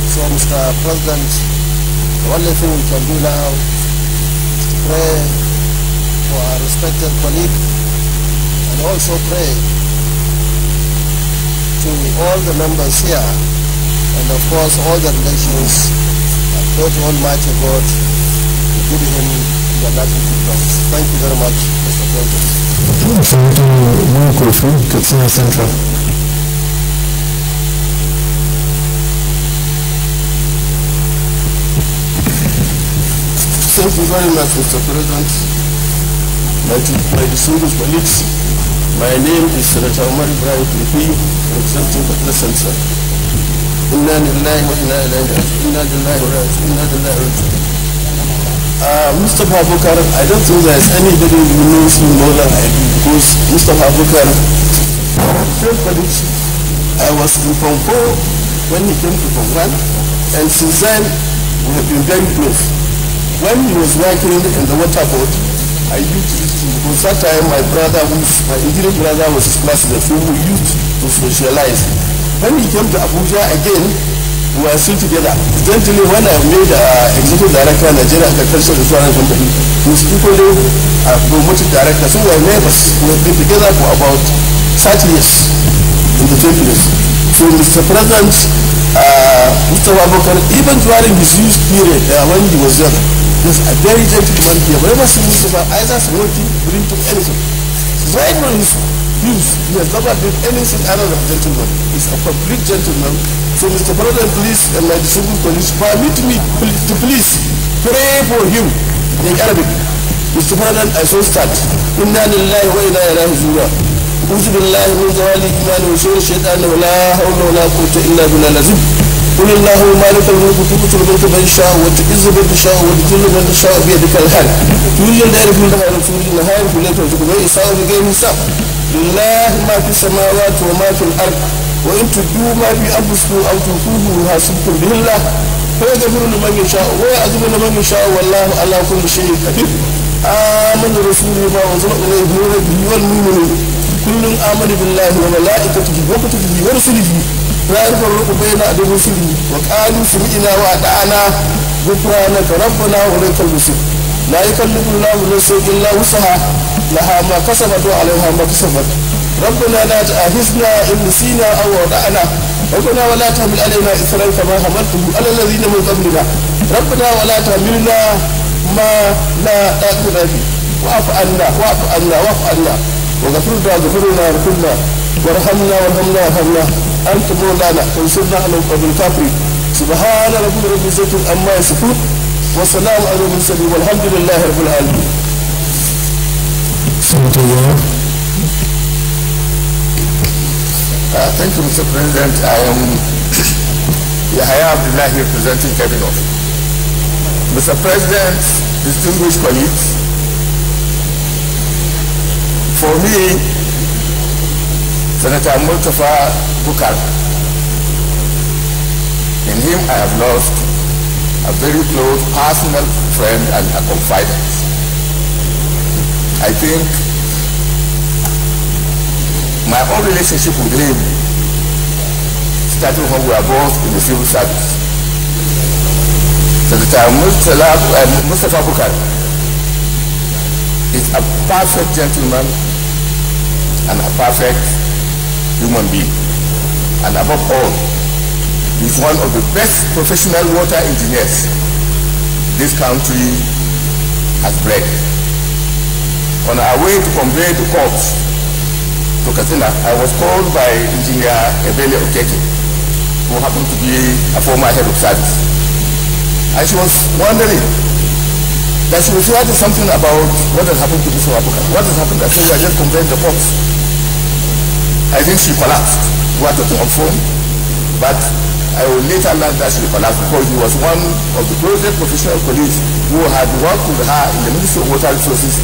So, Mr. President, the only thing we can do now is to pray for our respected colleague, and also pray to all the members here, and of course all the relations, and pray to Almighty God to give him the lasting goodness. Thank you very much, Mr. President. Thank you very much, Mr. President. My distinguished colleagues, my name is Senator Omar Ibrahim Pipi, representing the Center. Inna lillahi wa inna ilaihi raji'un. Inna lillahi wa inna ilaihi raji'un. Mustafa Bukar, I don't think there is anybody who knows him more than I do, because Mustafa Bukar, same colleagues, I was in Form 4 when he came to Form 1, and since then we have been very close. When he was working in the water board, I used to visit him, because that time my engineering brother was his classmate, so we used to socialize. When he came to Abuja again, we were still together. Eventually, when I made executive director of Nigeria Agricultural Insurance Company, he was equally promoted director. So we were neighbors. We have been together for about 30 years in the same place. So Mr. President, Mustafa Bukar, even during his youth period, when he was young, he was a very gentleman. He never seen Mustafa either smoking, drinking, anything. Right from his youth, he has never done anything other than a gentleman. He's a complete gentleman. So Mr. President, please, and my distinguished colleagues, permit me to please pray for him in Arabic. Mr. President, I so start. Inna lillahi wa inna ilaihi raji'un. أعوذ بالله من زوال الإيمان وشر الشيطان ولا حول ولا قوة إلا بالله العظيم. قل اللهم مالك الملك تؤتي الملك من يشاء وتعز من تشاء وتذل من تشاء بيدك الخير. تولي الليل في النهار وتولي النهار في الليل وتقوم من يشاء بغير حساب. لله ما في السماوات وما في الأرض. وإن تبدوا ما في أنفسكم أو تخفوه يحاسبكم به الله فيغفر لمن يشاء ويعذب لمن يشاء والله على كل شيء قدير. آمن الرسول بما أنزل إليه من ربه والمؤمنون كل آمن بالله وملائكته وكتبه ورسله لا يفرق بين أحد من رسله وقالوا سمعنا وأطعنا غفرانك ربنا وإليك المصير. لا يكلف الله نفسا إلا وسعها لها ما كسبت وعليها ما كسبت. ربنا لا تؤاخذنا إن نسينا أو أخطأنا ربنا ولا تحمل علينا إصرا كما حملته على الذين من قبلنا ربنا ولا تحملنا ما لا طاقة لنا به واعف عنا وغفرنا وارحمنا وارحمنا أنت مولانا وانصرنا على القوم الكافرين. سبحان ربك رب العزة عما يصفون وسلام على المرسلين والحمد لله رب العالمين. Thank you, Mr. President. I am Yahya Abdullahi representing Cabinet. Mr. President, distinguished colleagues, for me, Senator Mustafa Bukar, in him I have lost a very close personal friend and a confidant. I think my own relationship with him started when we were both in the civil service. Senator Mustafa Bukar is a perfect gentleman and a perfect human being. And above all, is one of the best professional water engineers this country has bred. On our way to convey the corpse to Katsina, I was called by Engineer Ebele Okeke, who happened to be a former head of service. And she was wondering that she was hearing something about what had happened to Mr. Wabuka. What has happened? I said, we are just conveying the corpse. I think she collapsed. We were talking on phone, but I will later learn that she collapsed because he was one of the closest professional colleagues who had worked with her in the Ministry of Water Resources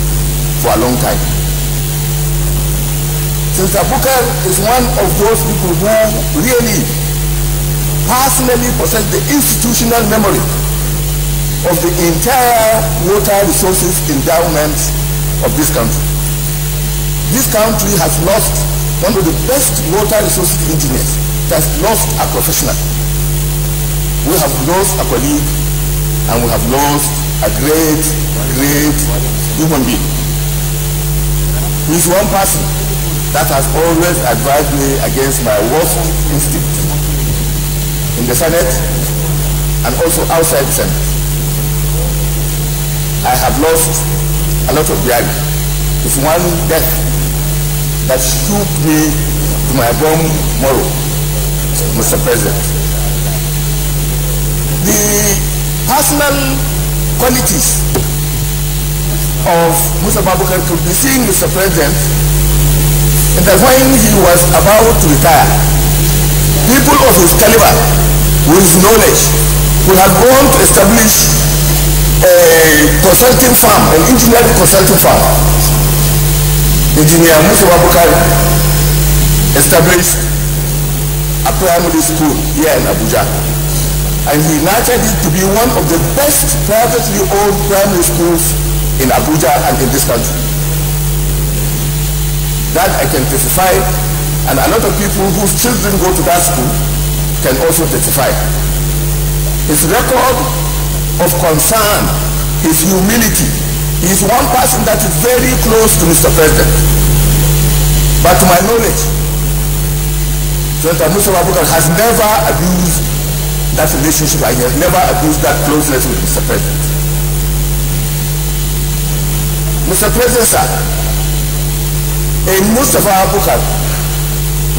for a long time. Sister Bukar is one of those people who really personally possess the institutional memory of the entire water resources endowment of this country. This country has lost one of the best water resources engineers. It has lost a professional. We have lost a colleague, and we have lost a great human being. He is one person that has always advised me against my worst instincts in the Senate and also outside the Senate. I have lost a lot of behind. It's one death that shook me to my bone marrow, Mr. President. The personal qualities of Mustafa Bukar could be seen, Mr. President, and that when he was about to retire, people of his caliber, with his knowledge, would have gone to establish a consulting firm, an engineering consulting firm. Engineer Mustafa Bukar established a primary school here in Abuja, and he nurtured it to be one of the best privately owned primary schools in Abuja and in this country. That I can testify, and a lot of people whose children go to that school can also testify. His record of concern, his humility, he is one person that is very close to Mr. President. But to my knowledge, Senator Mustafa Bukar has never abused that relationship, and he has never abused that closeness with Mr. President. Mr. President, sir, a Mustafa Bukar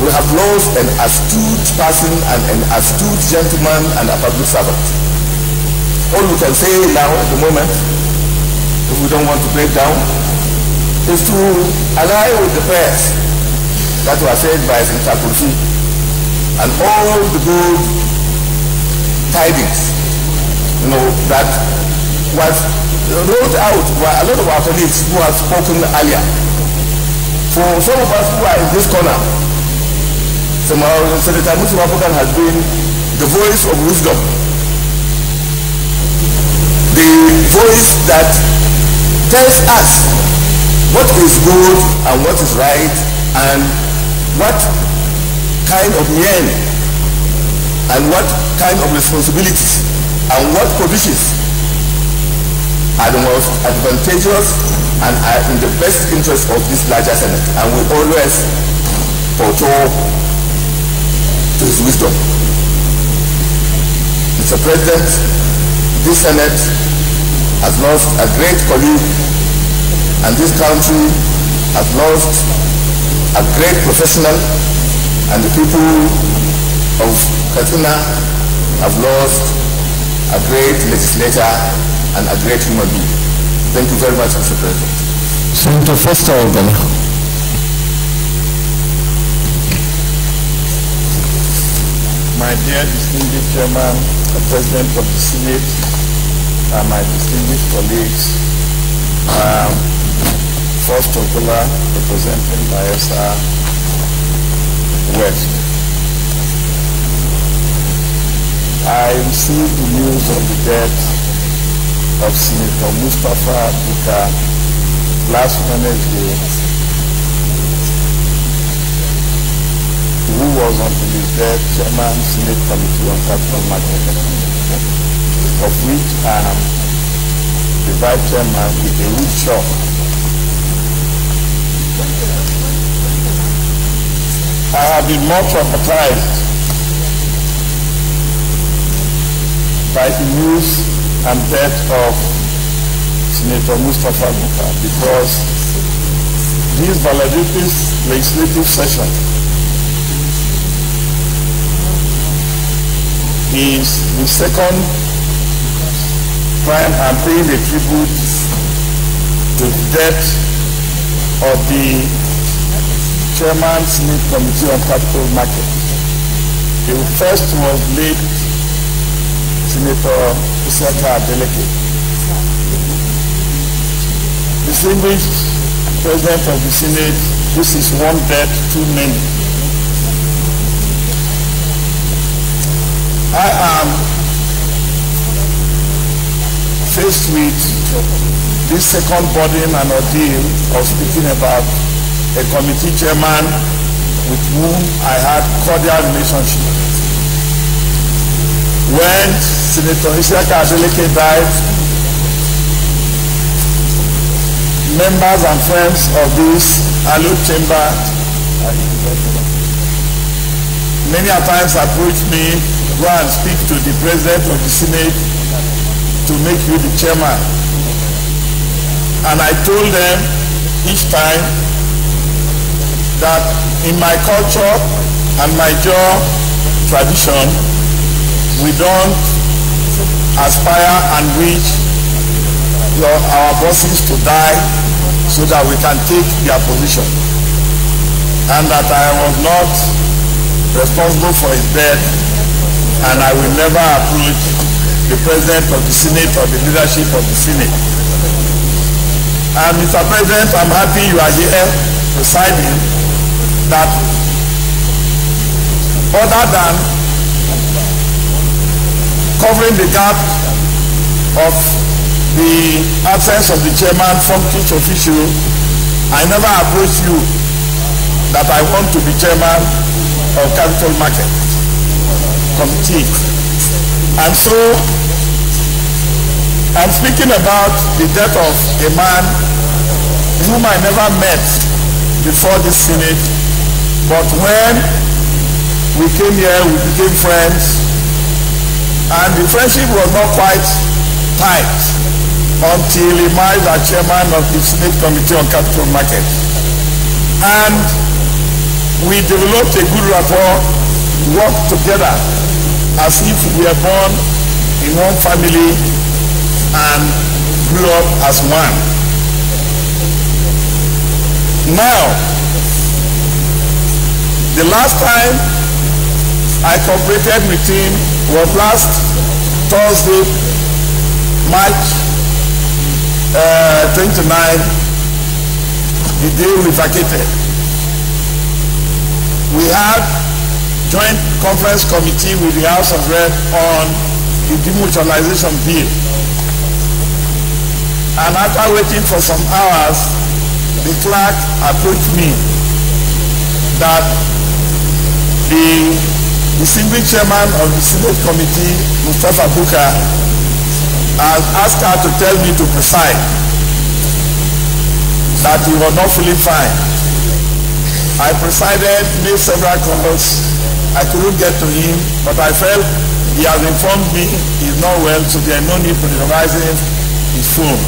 will have lost an astute person and an astute gentleman and a public servant. All we can say now at the moment, if we don't want to break down, is to ally with the prayers that were said by Senator Kurfi and all the good tidings, that was wrote out by a lot of our colleagues who have spoken earlier. For some of us who are in this corner, Senator Mustafa Bukar has been the voice of wisdom, the voice that tells us what is good and what is right, and what kind of men and what kind of responsibilities and what provisions are the most advantageous and are in the best interest of this larger Senate. And we always portray to his wisdom. Mr. President, this Senate has lost a great colleague, and this country has lost a great professional, and the people of Katsina have lost a great legislator and a great human being. Thank you very much, Mr. President. Senator Foster Obala. My dear distinguished Chairman, the President of the Senate, and my distinguished colleagues, First Obala, representing Bayelsa West. I received the news of the death of Senator Mustafa Bukar last Wednesday, who was until his death Chairman, Senate Committee on Capital Market, of which I am the Vice Chairman with a huge shock. I have been more traumatized by the news and death of Senator Mustafa because this valedictory legislative session is the second time I'm paying a tribute to the death of the Chairman Senate Committee on Capital Market. The first was late Senator Mustafa. Distinguished President of the Senate, this is one death too many. I am faced with this second burden and ordeal of speaking about a committee chairman with whom I had cordial relationship. When Senator Mustafa died, members and friends of this hallowed chamber many a times approached me, go and speak to the President of the Senate to make you the chairman. And I told them each time that in my culture and my tradition, we don't aspire and reach our bosses to die so that we can take their position. And that I was not responsible for his death, and I will never approach the President of the Senate or the leadership of the Senate. And Mr. President, I'm happy you are here presiding, that other than covering the gap of the absence of the chairman functions official, I never approached you that I want to be chairman of Capital Market Committee. And so I'm speaking about the death of a man whom I never met before this Senate, but when we came here we became friends, and the friendship was not quite tight until he married as chairman of the Senate Committee on Capital Market. And we developed a good rapport, worked together as if we were born in one family and grew up as one. Now, the last time I cooperated with him was last Thursday, March 29, the day we vacated. We had joint conference committee with the House of Reps on the demutualization bill. And after waiting for some hours, the clerk approached me that the distinguished chairman of the Senate committee, Mustafa, has asked her to tell me to preside, that he was not feeling fine. I presided, made several calls. I couldn't get to him, but I felt he has informed me he's not well, so there is no need for revising his phone.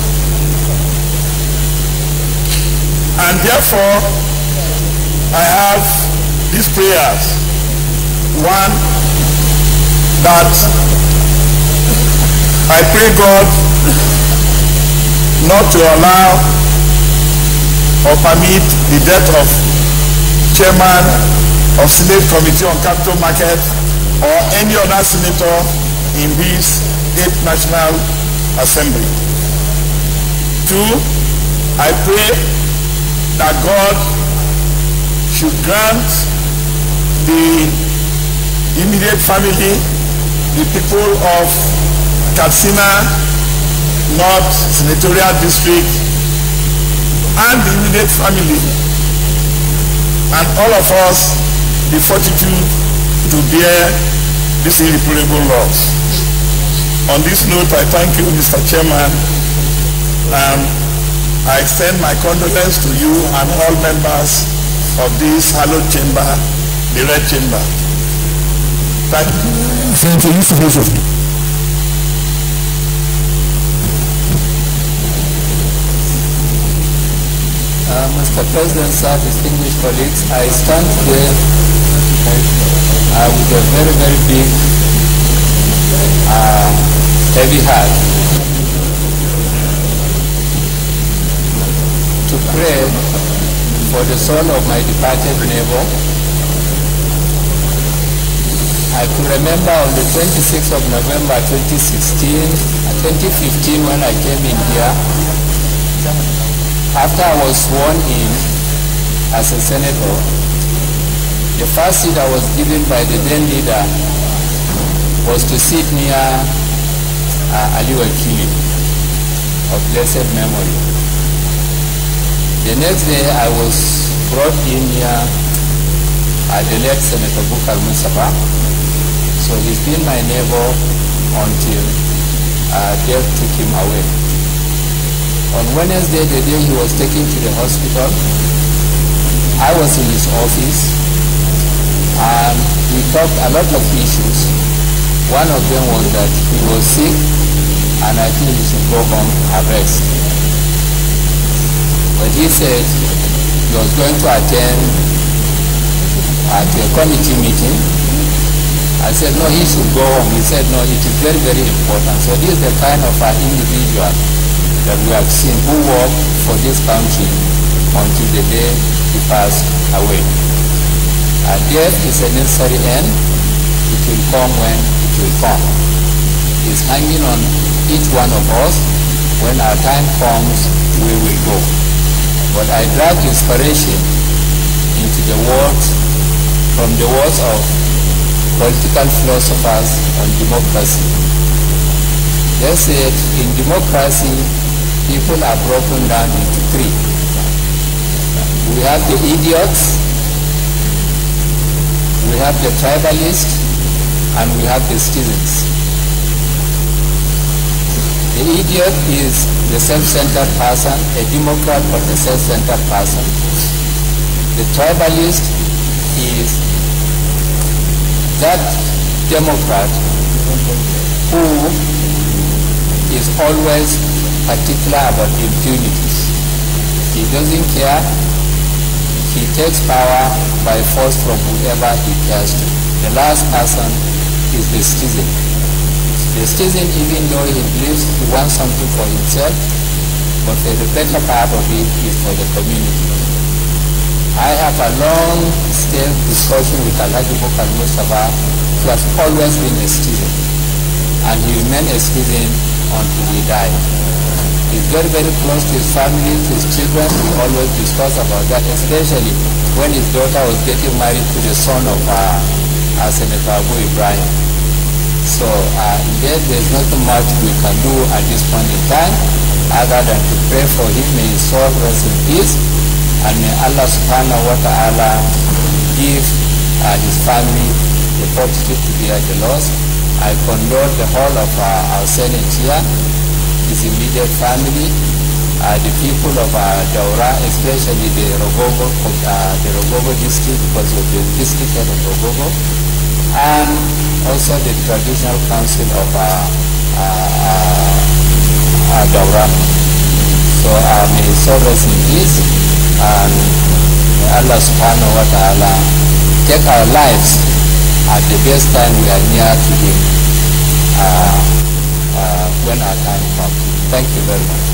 And therefore, I have these prayers. One, that I pray God not to allow or permit the death of chairman of Senate Committee on Capital Market or any other senator in this 8th National Assembly. Two, I pray that God should grant the immediate family, the people of Katsina North Senatorial District, and the immediate family, and all of us, the fortitude to bear this irreparable loss. On this note, I thank you, Mr. Chairman, and I extend my condolence to you and all members of this hallowed chamber, the Red Chamber. Thank you. Thank you. Mr. President, sir, distinguished colleagues, I stand today with a very, very big, heavy heart to pray for the soul of my departed neighbor. I could remember on the 26th of November 2015 when I came in here, after I was sworn in as a senator, the first seat I was given by the then leader was to sit near Ali Wakili of blessed memory. The next day I was brought in near the late Senator Mustafa. So he's been my neighbor until death took him away. On Wednesday, the day he was taken to the hospital, I was in his office and we talked a lot of issues. One of them was that he was sick and I think he should go home and rest. But he said he was going to attend a committee meeting. I said, no, he should go home. He said, no, it is very, very important. So this is the kind of individual that we have seen who worked for this country until the day he passed away. Death is a necessary end. It will come when it will come. It's hanging on each one of us. When our time comes, we will go. But I drag inspiration into the words, from the words of political philosophers on democracy. They said in democracy, people are broken down into three. We have the idiots, we have the tribalists, and we have the citizens. The idiot is the self-centered person, a democrat but a self-centered person. The tribalist is that democrat who is always particular about impunities. He doesn't care. He takes power by force from whoever he cares to. The last person is the citizen. The citizen, even though he believes he wants something for himself, but the better part of it is for the community. I have a long-stay discussion with Alhaji Mustafa, who has always been a citizen, and he remained a citizen until he died. He's very, very close to his family, to his children. We always discuss about that, especially when his daughter was getting married to the son of Senator Abu Ibrahim. So indeed, there's nothing much we can do at this point in time other than to pray for him. May his soul rest in peace, and may Allah subhanahu wa ta'ala give his family the fortitude to bear the loss. I condole the whole of our Senate here, his immediate family, the people of Daura, especially the Rogogo district, because of the district head of Rogogo, and also the traditional council of Daura. So may his soul rest in peace, and may Allah subhanahu wa ta'ala take our lives at the best time we are near to him when our time comes. Thank you very much.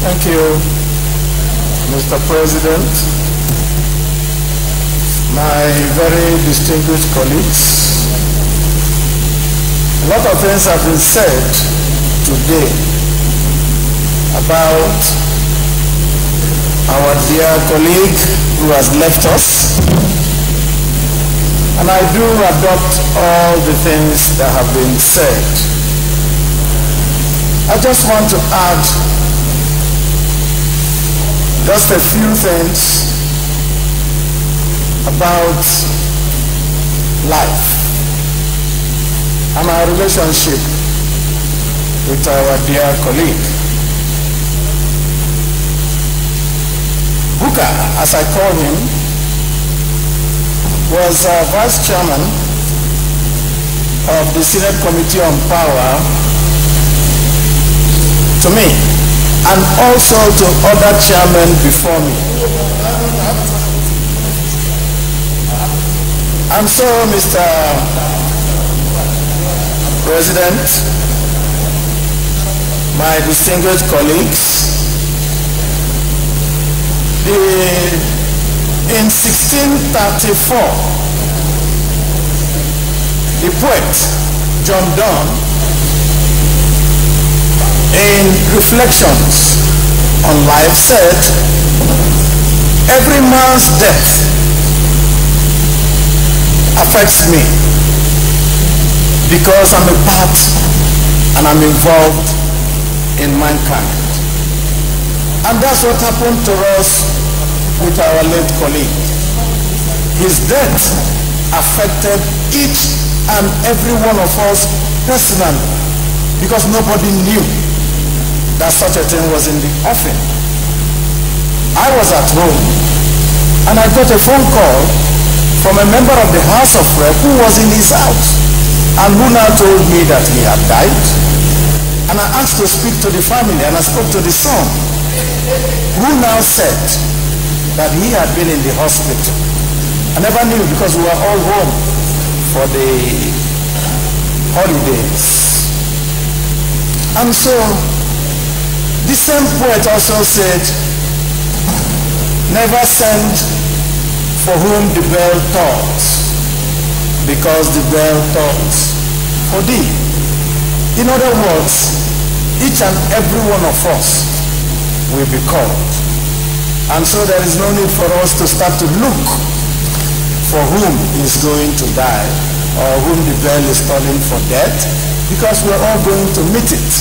Thank you, Mr. President, my very distinguished colleagues. A lot of things have been said today about our dear colleague who has left us, and I do adopt all the things that have been said. I just want to add just a few things about life and our relationship with our dear colleague. Buka, as I call him, was vice chairman of the Senate Committee on Power to me, and also to other chairmen before me. And so, Mr. President, my distinguished colleagues, in 1634, the poet John Donne, in Reflections on Life, said, "Every man's death affects me because I'm a part and I'm involved in mankind." And that's what happened to us with our late colleague. His death affected each and every one of us personally, because nobody knew that such a thing was in the offing. I was at home and I got a phone call from a member of the House of Rep who was in his house and who now told me that he had died. And I asked to speak to the family, and I spoke to the son, who now said that he had been in the hospital. I never knew because we were all home for the holidays. And so the same poet also said, "Never send for whom the bell tolls, because the bell tolls for thee." In other words, each and every one of us will be called. And so there is no need for us to start to look for whom is going to die or whom the bell is tolling for death, because we're all going to meet it.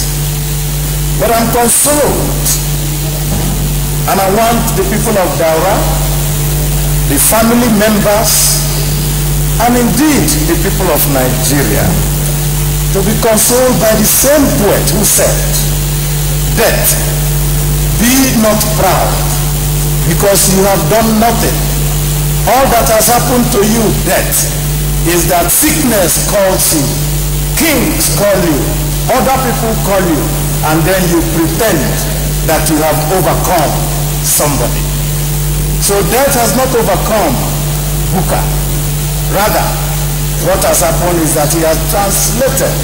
But I'm consoled, and I want the people of Daura, the family members, and indeed the people of Nigeria to be consoled by the same poet who said, "Death, be not proud, because you have done nothing. All that has happened to you, death, is that sickness calls you, kings call you, other people call you, and then you pretend that you have overcome somebody." So death has not overcome Buka. Rather, what has happened is that he has translated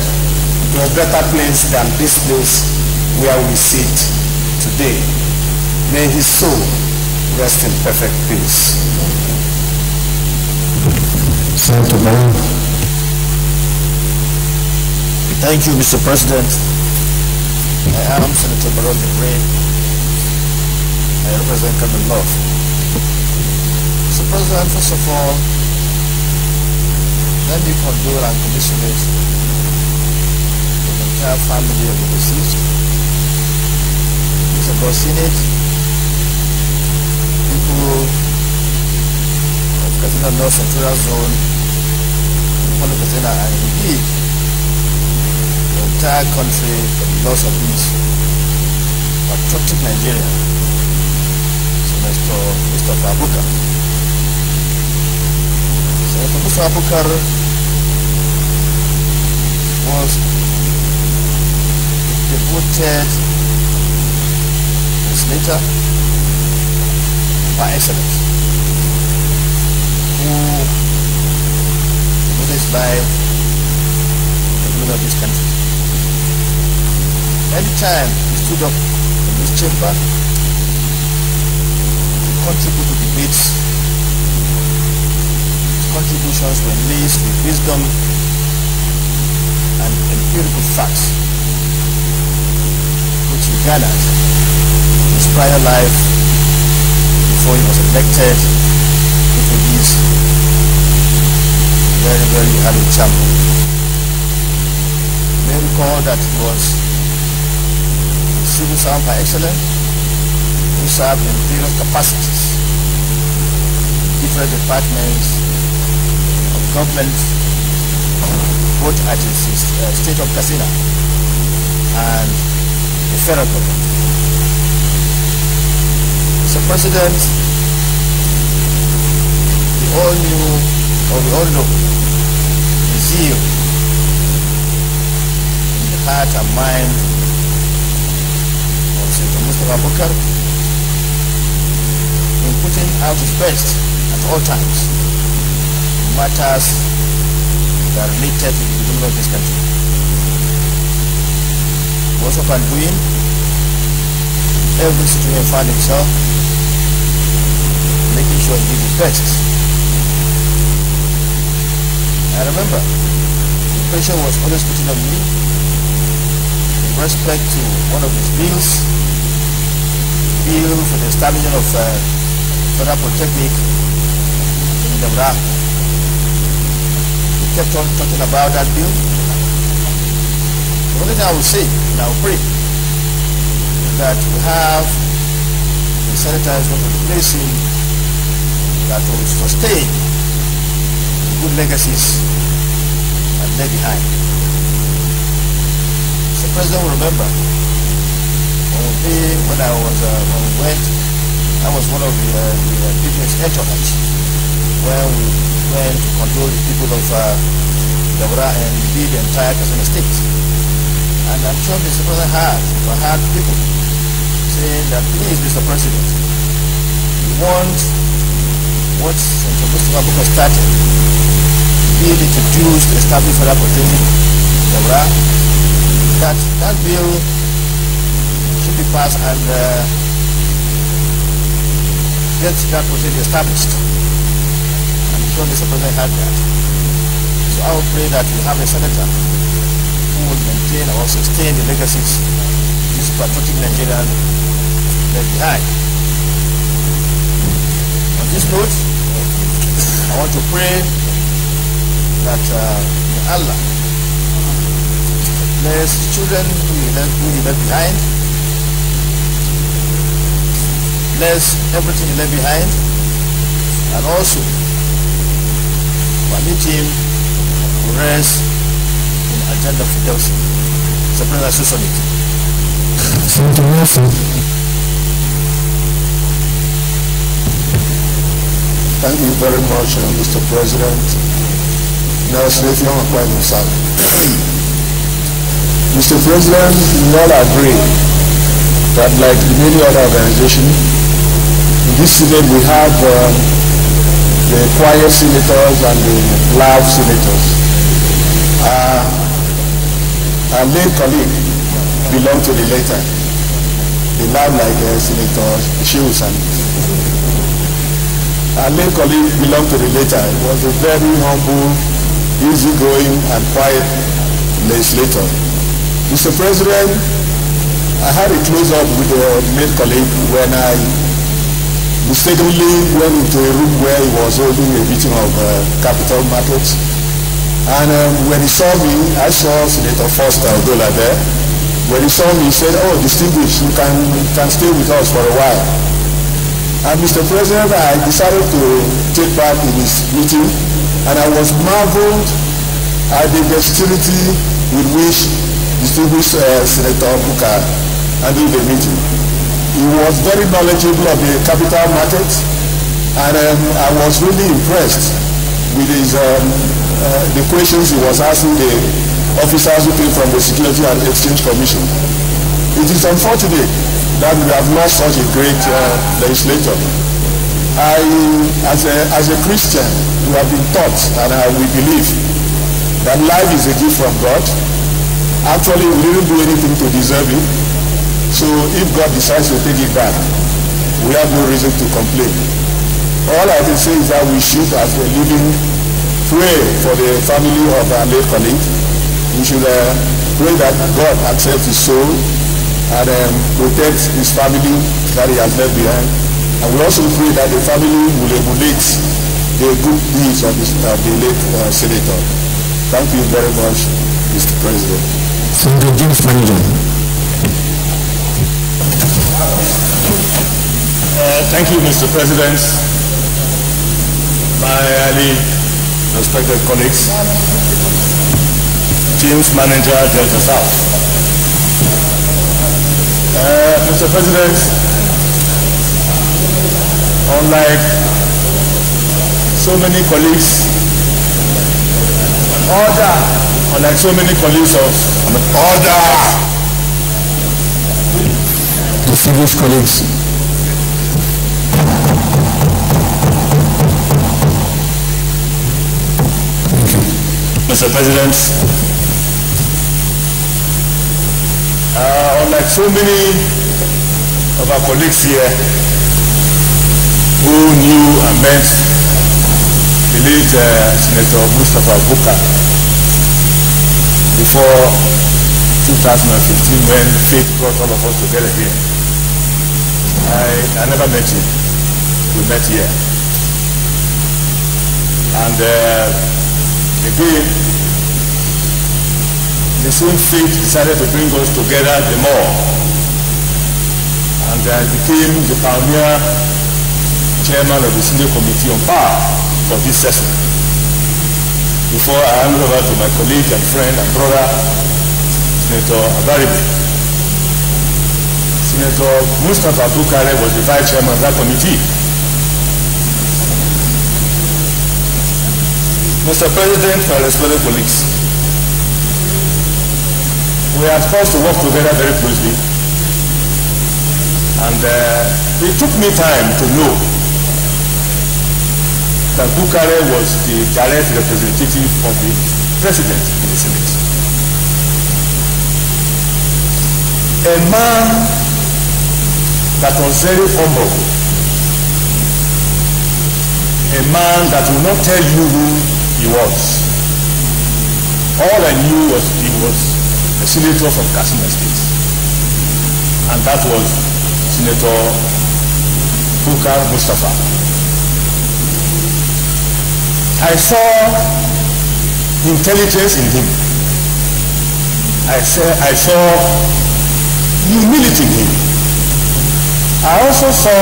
to a better place than this place where we sit today. May his soul rest in perfect peace. Senator Barrow. Thank you, Mr. President. I am Senator Barrow Jibril. I represent Kabul North. Mr. President, first of all, let me condole and commiserate the entire family of the deceased. Mr. Senate, people of Katsina North Central Zone, Polo Katsina, and indeed the entire country for the loss of this patriotic Nigeria, Senator Mustafa Abubakar. Senator Mustafa Abubakar was a devoted legislator by excellence, who devoted his life to the good of this country. Anytime he stood up in this chamber to contribute to debates, his contributions were laced with wisdom and empirical facts, which he gathered in his prior life before he was elected into this very, very hallowed chamber. You may recall that he was a civil servant by excellence, who served in various capacities, different departments of government, both at the state of Katsina and the federal government. Mr. President, we all know the zeal heart and mind of Senator Mustafa Bukar in putting out his best at all times in matters that are related to the development of this country. He also can doing every situation he found himself, making sure he did his best. I remember the pressure was always putting on me in respect to one of his bills, the bill for the establishment of Federal Polytechnic in Daura. He kept on talking about that bill. The only thing I will say, and I will pray, is that we have the senator is going to replace him that will sustain the good legacies and left behind. So President will remember when I was when we went, I was one of the people in his entourage when we went to condole the people of Daura and indeed the entire Katsina state. And I'm sure Mr. President had people saying that, please, Mr. President, we want what Senator Mustafa Bukar started, bill introduced to establish Federal Polytechnic in Daura, that bill should be passed and get that polytechnic established. I'm sure Mr. President had that. So I would pray that we have a senator who will maintain or sustain the legacies this patriotic Nigerian left behind. On this note, I want to pray that may Allah bless the children who he left behind, bless everything he left behind, and also permit him to rest in agenda fidelity. Mr. President, I so submit. Senator Wilson. Thank you very much, Mr. President. Mr. President, we all agree that, like many other organizations, in this Senate we have the quiet senators and the loud senators. Our late colleague belonged to the latter. The loud like Senator Shields and our late colleague belonged to the latter. He was a very humble, easygoing and quiet legislator. Mr. President, I had a close-up with the late colleague when I mistakenly went into a room where he was holding a meeting of capital markets. And when he saw me, I saw Senator Foster Odola there. When he saw me, he said, "Oh, distinguished, you can stay with us for a while." And Mr. President, I decided to take part in his meeting, and I was marveled at the dexterity with which distinguished Senator Bukar handled the meeting. He was very knowledgeable of the capital market, and I was really impressed with his the questions he was asking the officers who came from the Security and Exchange Commission. It is unfortunate that we have lost such a great legislator. As a Christian, we have been taught and we believe that life is a gift from God. Actually, we didn't do anything to deserve it. So if God decides to take it back, we have no reason to complain. All I can say is that we should, as we're living, pray for the family of our late colleague. We should pray that God accepts his soul and protect his family that he has left behind. And we also pray that the family will emulate the good deeds of the late senator. Thank you very much, Mr. President. Senator James Manager. Thank you, Mr. President. My highly respected colleagues, James Manager, Delta South. Mr. President, unlike so many colleagues, order unlike so many colleagues of order, distinguished colleagues, Mr. President, unlike so many of our colleagues here who knew and met the late Senator Mustafa before 2015 when fate brought all of us together here. I never met him. We met here. And again, the same fate decided to bring us together the more. And I became the pioneer chairman of the Senate Committee on Power for this session. Before I hand over to my colleague and friend and brother, Senator Abaribe. Senator Mustafa was the vice chairman of that committee. Mr. President, my respected colleagues, we are supposed to work together very closely, and it took me time to know that Bukare was the direct representative of the president in the Senate. A man that was very humble, a man that will not tell you who he was. All I knew was he was a senator from Katsina State, and that was Senator Mustafa. I saw intelligence in him. I saw humility in him. I also saw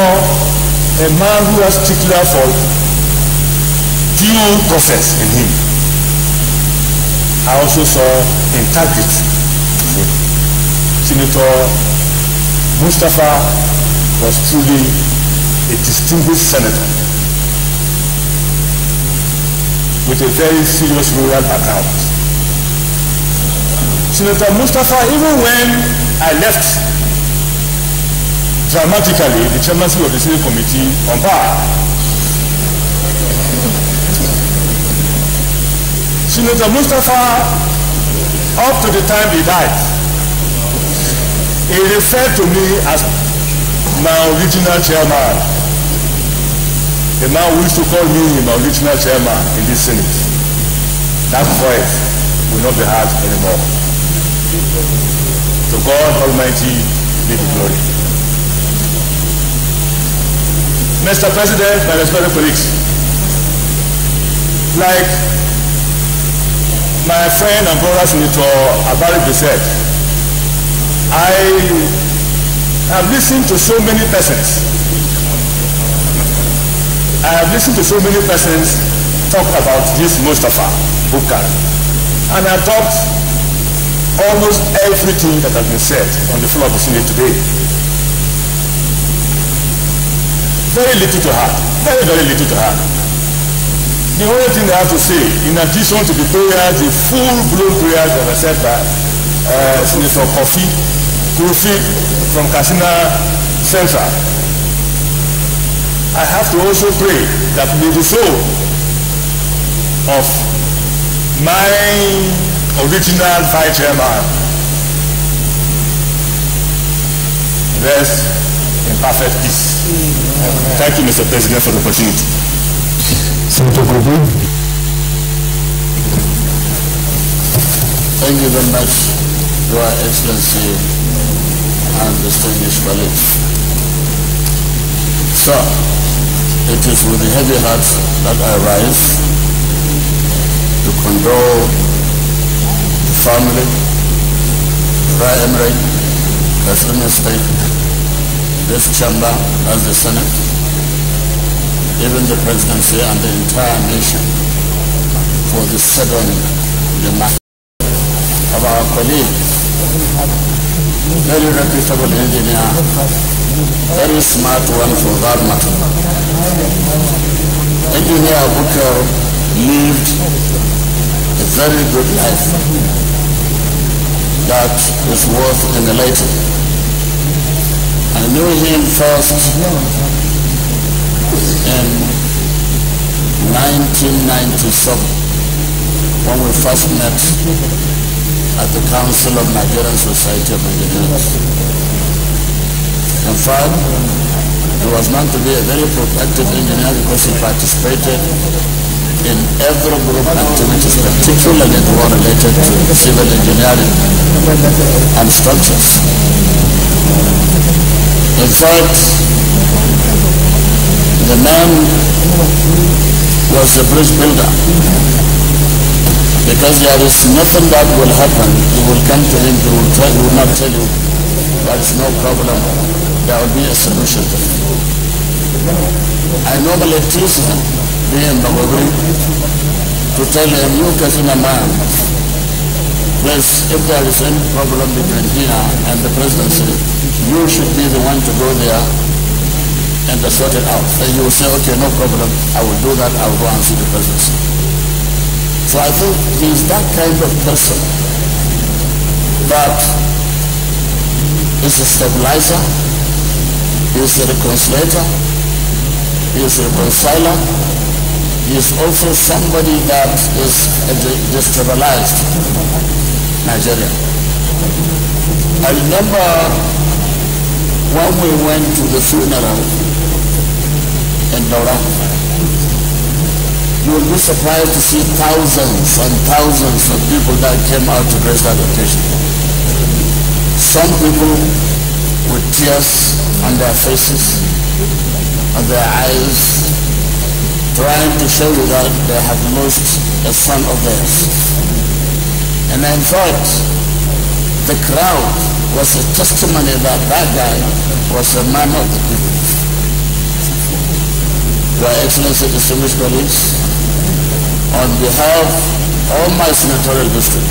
a man who was particular for due process in him. I also saw integrity. Senator Mustafa was truly a distinguished senator with a very serious rural background. Senator Mustafa, even when I left dramatically the chairmanship of the Senate Committee on Power, Senator Mustafa, up to the time he died, he referred to me as my original chairman. The man who used to call me my original chairman in this Senate. That voice will not be heard anymore. To God Almighty be the glory. Mr. President, my respected colleagues, like my friend and brother Senator Abaribe said, I have listened to so many persons. I have listened to so many persons talk about this Mustafa Bukare, and I thought almost everything that has been said on the floor of the Senate today. Very little to heart. Very, very little to heart. The only thing I have to say, in addition to the prayers, the full-blown prayers that were said by Senator Kofi from Katsina Central, I have to also pray that may the soul of my original vice chairman rest in perfect peace. Thank you, Mr. President, for the opportunity. Senator Gobu. Thank you very much, Your Excellency and distinguished colleagues. Sir, it is with a heavy heart that I rise to condole the family, Prime Emirate, Katsina State, this chamber as the Senate, even the presidency and the entire nation for the sudden demise of our colleague, very reputable engineer, very smart one for that matter. Engineer Bukare lived a very good life that is worth emulating. I knew him first in 1997 when we first met at the Council of Nigerian Society of Engineers. In fact, he was known to be a very proactive engineer because he participated in every group activities, particularly the one related to civil engineering and structures. In fact, the man was a bridge builder, because there is nothing that will happen. You will come to him, he will not tell you there is no problem, there will be a solution to it. I normally tease him, being Bagogri, to tell him, you Kasina man, please, if there is any problem between here and the presidency, you should be the one to go there and to sort it out. And you will say, okay, no problem, I will do that, I will go and see the presidency. So I think he is that kind of person that is a stabilizer, he is a reconciliator, he is a reconciler, he is also somebody that is destabilized Nigeria. I remember when we went to the funeral in Daura, you will be surprised to see thousands and thousands of people that came out to grace that occasion. Some people with tears on their faces, on their eyes, trying to show you that they have lost a son of theirs. And in fact, the crowd was a testimony that that guy was a man of the people. Your Excellency, distinguished colleagues, on behalf of all my senatorial district,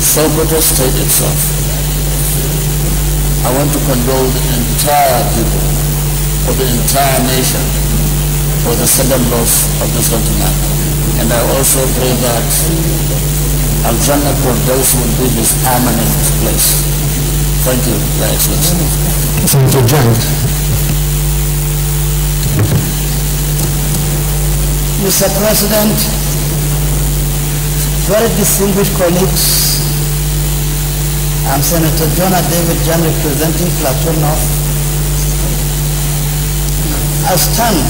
Sokoto State itself, I want to condole the entire people, or the entire nation, for the sudden loss of this gentleman. And I also pray that Al-Jannah Firdaus will be his permanent place. Thank you, Your Excellency. Thank you, John. Mr. President, very distinguished colleagues, I'm Senator Jonah David John, representing Plateau North. I stand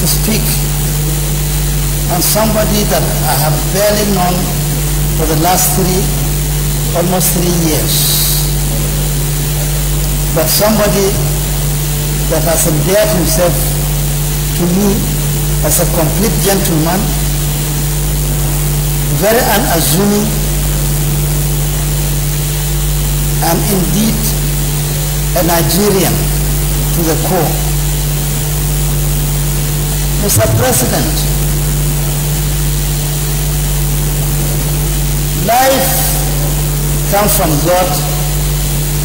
to speak on somebody that I have barely known for the last almost 3 years. But somebody that has endeared himself to me as a complete gentleman, very unassuming, and indeed a Nigerian to the core. Mr. President, life comes from God,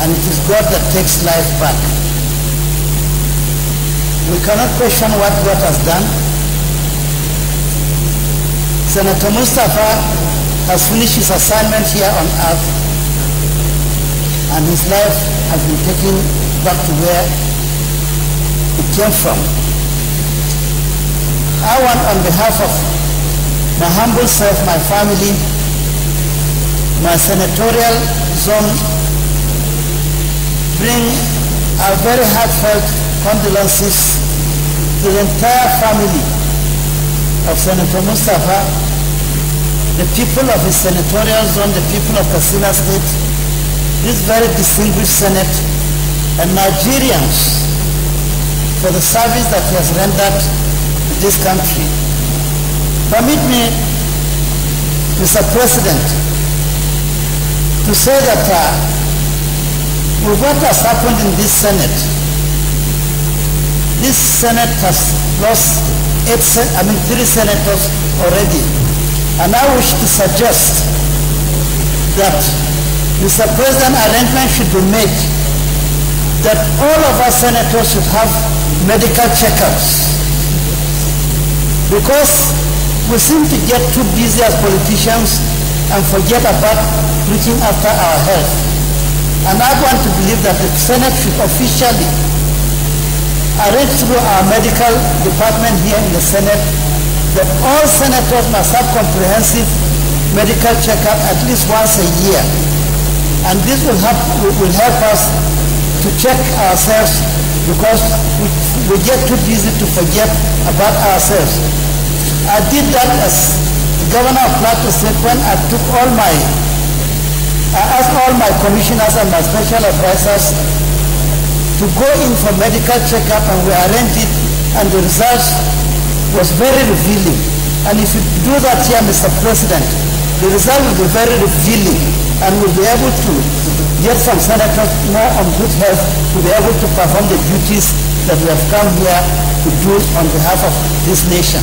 and it is God that takes life back. We cannot question what God has done. Senator Mustafa has finished his assignment here on earth, and his life has been taken back to where it came from. I want, on behalf of my humble self, my family, my senatorial zone, bring a very heartfelt condolences to the entire family of Senator Mustafa, the people of his senatorial zone, the people of Katsina State, this very distinguished Senate, and Nigerians for the service that he has rendered to this country. Permit me, Mr. President, to say that with what has happened in this Senate has lost 3 senators already. And I wish to suggest that, Mr. President, arrangement should be made that all of our senators should have medical checkups. Because We seem to get too busy as politicians and forget about looking after our health. And I want to believe that the Senate should officially arrange through our medical department here in the Senate that all senators must have comprehensive medical checkup at least once a year. And this will help us to check ourselves, because we get too busy to forget about ourselves. I did that as Governor of Plateau State when I asked all my commissioners and my special advisors to go in for medical checkup, and we arranged it, and the results was very revealing. And if you do that here, Mr. President, the result will be very revealing, and we'll be able to get some senators more on good health to be able to perform the duties that we have come here to do on behalf of this nation.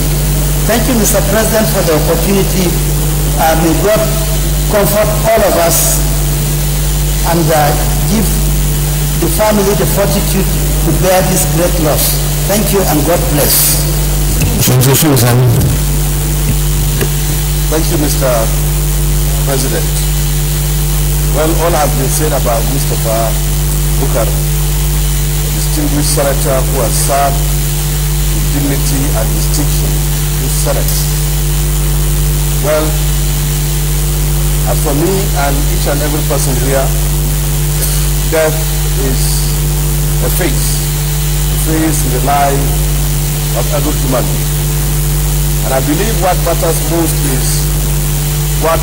Thank you, Mr. President, for the opportunity. May God comfort all of us and give the family the fortitude to bear this great loss. Thank you, and God bless. Thank you, Mr. President. Well, all has been said about Mustafa Bukar, a distinguished senator who has served with dignity and distinction in Senate. Well, as for me and each and every person here, death is a phase in the life of every human being. And I believe what matters most is what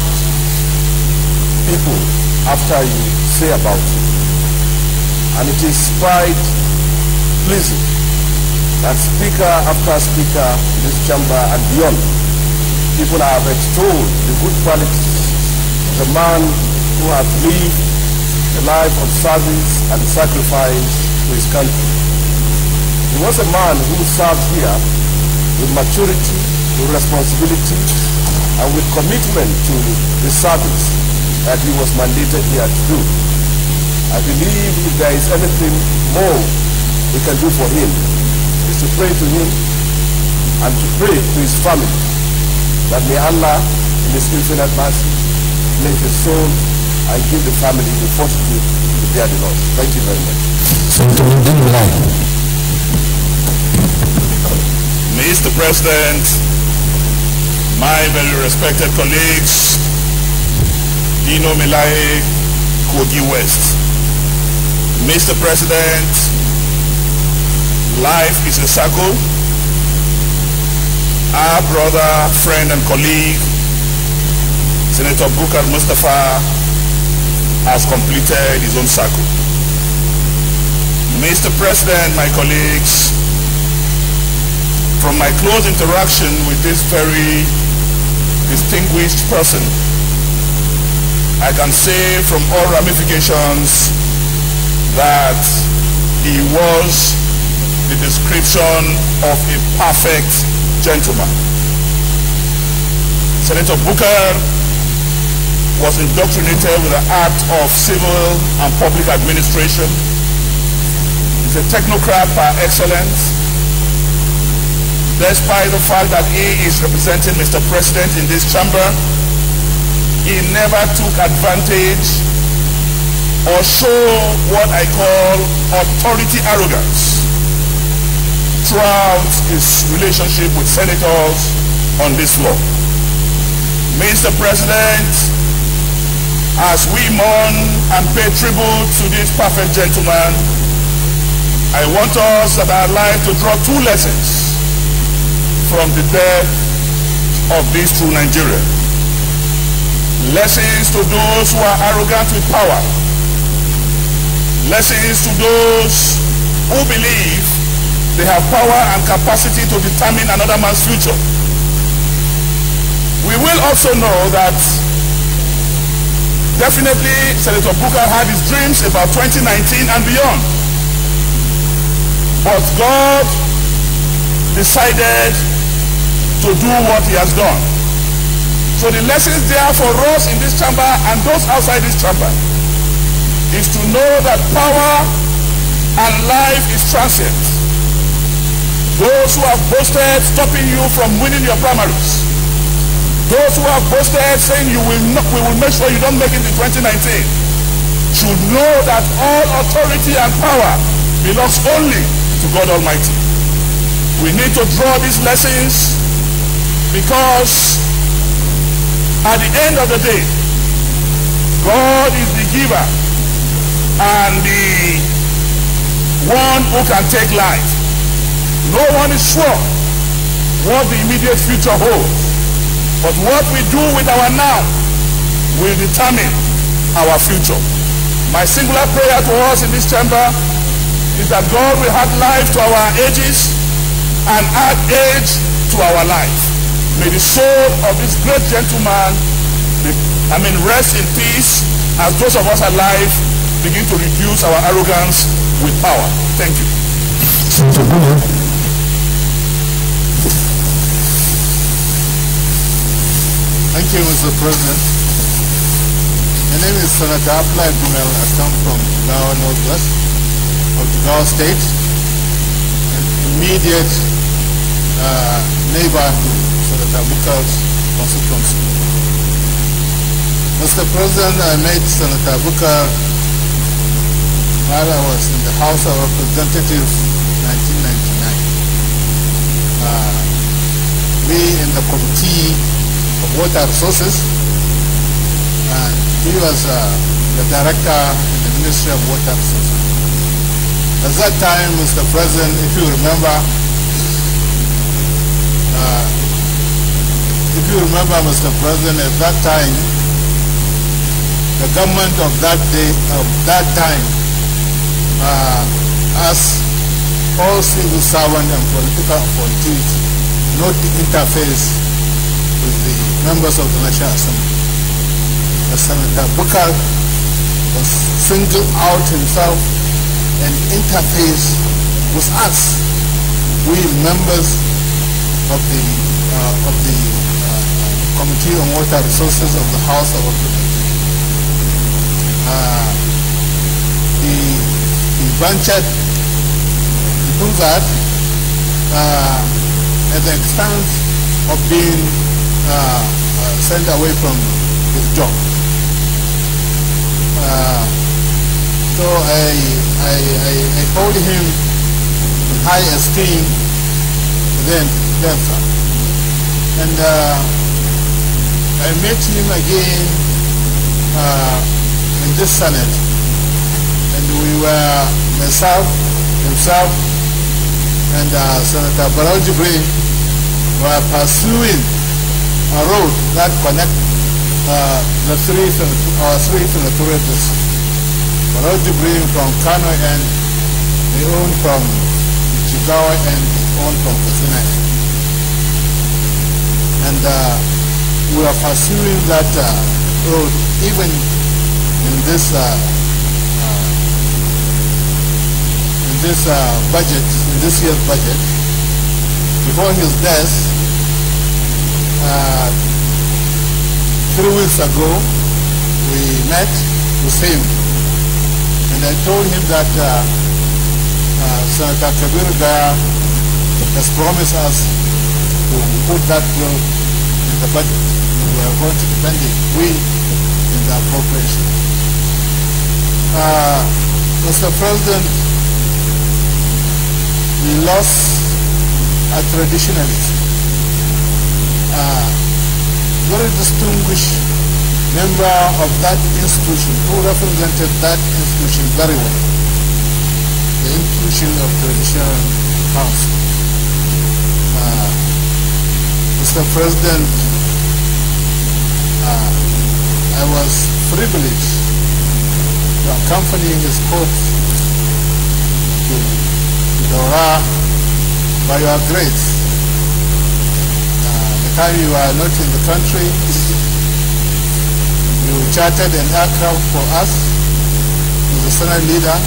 people after you say about you. And it is quite pleasing that speaker after speaker in this chamber and beyond, people have extolled the good qualities of the man who has lived a life of service and sacrifice to his country. He was a man who served here with maturity, with responsibility, and with commitment to the service that he was mandated here to do. I believe if there is anything more we can do for him, is to pray to him and to pray to his family that may Allah, in his infinite mercy, bless his soul and give the family the fortitude to bear the loss. Thank you very much. Mr. President, my very respected colleagues, Dino Milaye, Kogi West. Mr. President, life is a circle. Our brother, friend, and colleague, Senator Bukar Mustafa, has completed his own circle. Mr. President, my colleagues, from my close interaction with this very distinguished person, I can say from all ramifications that he was the description of a perfect gentleman. Senator Bukar was indoctrinated with the art of civil and public administration. He's a technocrat par excellence. Despite the fact that he is representing Mr. President in this chamber, he never took advantage or showed what I call authority arrogance throughout his relationship with senators on this floor. Mr. President, as we mourn and pay tribute to this perfect gentleman, I want us at our life to draw two lessons from the death of this true Nigerian. Lessons to those who are arrogant with power. Lessons to those who believe they have power and capacity to determine another man's future. We will also know that definitely Senator Bukar had his dreams about 2019 and beyond. But God decided to do what he has done. So the lessons there for us in this chamber and those outside this chamber is to know that power and life is transient. Those who have boasted stopping you from winning your primaries Those who have boasted saying we will make sure you don't make it in 2019 should know that all authority and power belongs only to God Almighty. We need to draw these lessons because at the end of the day, God is the giver and the one who can take life. No one is sure what the immediate future holds, but what we do with our now will determine our future. My singular prayer to us in this chamber is that God will add life to our ages and add age to our life. May the soul of this great gentleman rest in peace as those of us alive begin to reduce our arrogance with power. Thank you. Thank you, Mr. President. My name is Senator Abdullah Gumel. I come from Jigawa Northwest of Jigawa State, an immediate neighbor to Senator Bukar's constituency. Mr. President, I met Senator Bukar while I was in the House of Representatives in 1999. We in the Committee of Water Resources, and he was the director in the Ministry of Water Resources. At that time, Mr. President, if you remember, Mr. President, at that time, the government of that time, asked all civil servants and political appointees not to interface with the members of the National Assembly. Senator Bukar was singled out himself and interface with us, we members of the Committee on Water Resources of the House of Representatives. He ventured to do that at the expense of being sent away from his job. So I hold him in high esteem then, sir. And I met him again in this Senate, and we were, myself, himself, and Senator Barrow Jibril were pursuing a road that connects our three senatorial districts. Barrow Jibril from Kano and they own from Jigawa and they own from Katsina. And we are pursuing that road even in this budget, in this year's budget. Before his death, 3 weeks ago, we met with him, and I told him that Senator Kabir Gaya has promised us to put that road in the budget, and we are going to defend it, we, in the appropriation. Mr. President, we lost a traditionalist, very distinguished member of that institution who represented that institution very well, the institution of traditional council. Mr. President, I was privileged to accompany his corpse to Daura by your grace. The time you were not in the country, you chartered an aircraft for us as the Senate leader.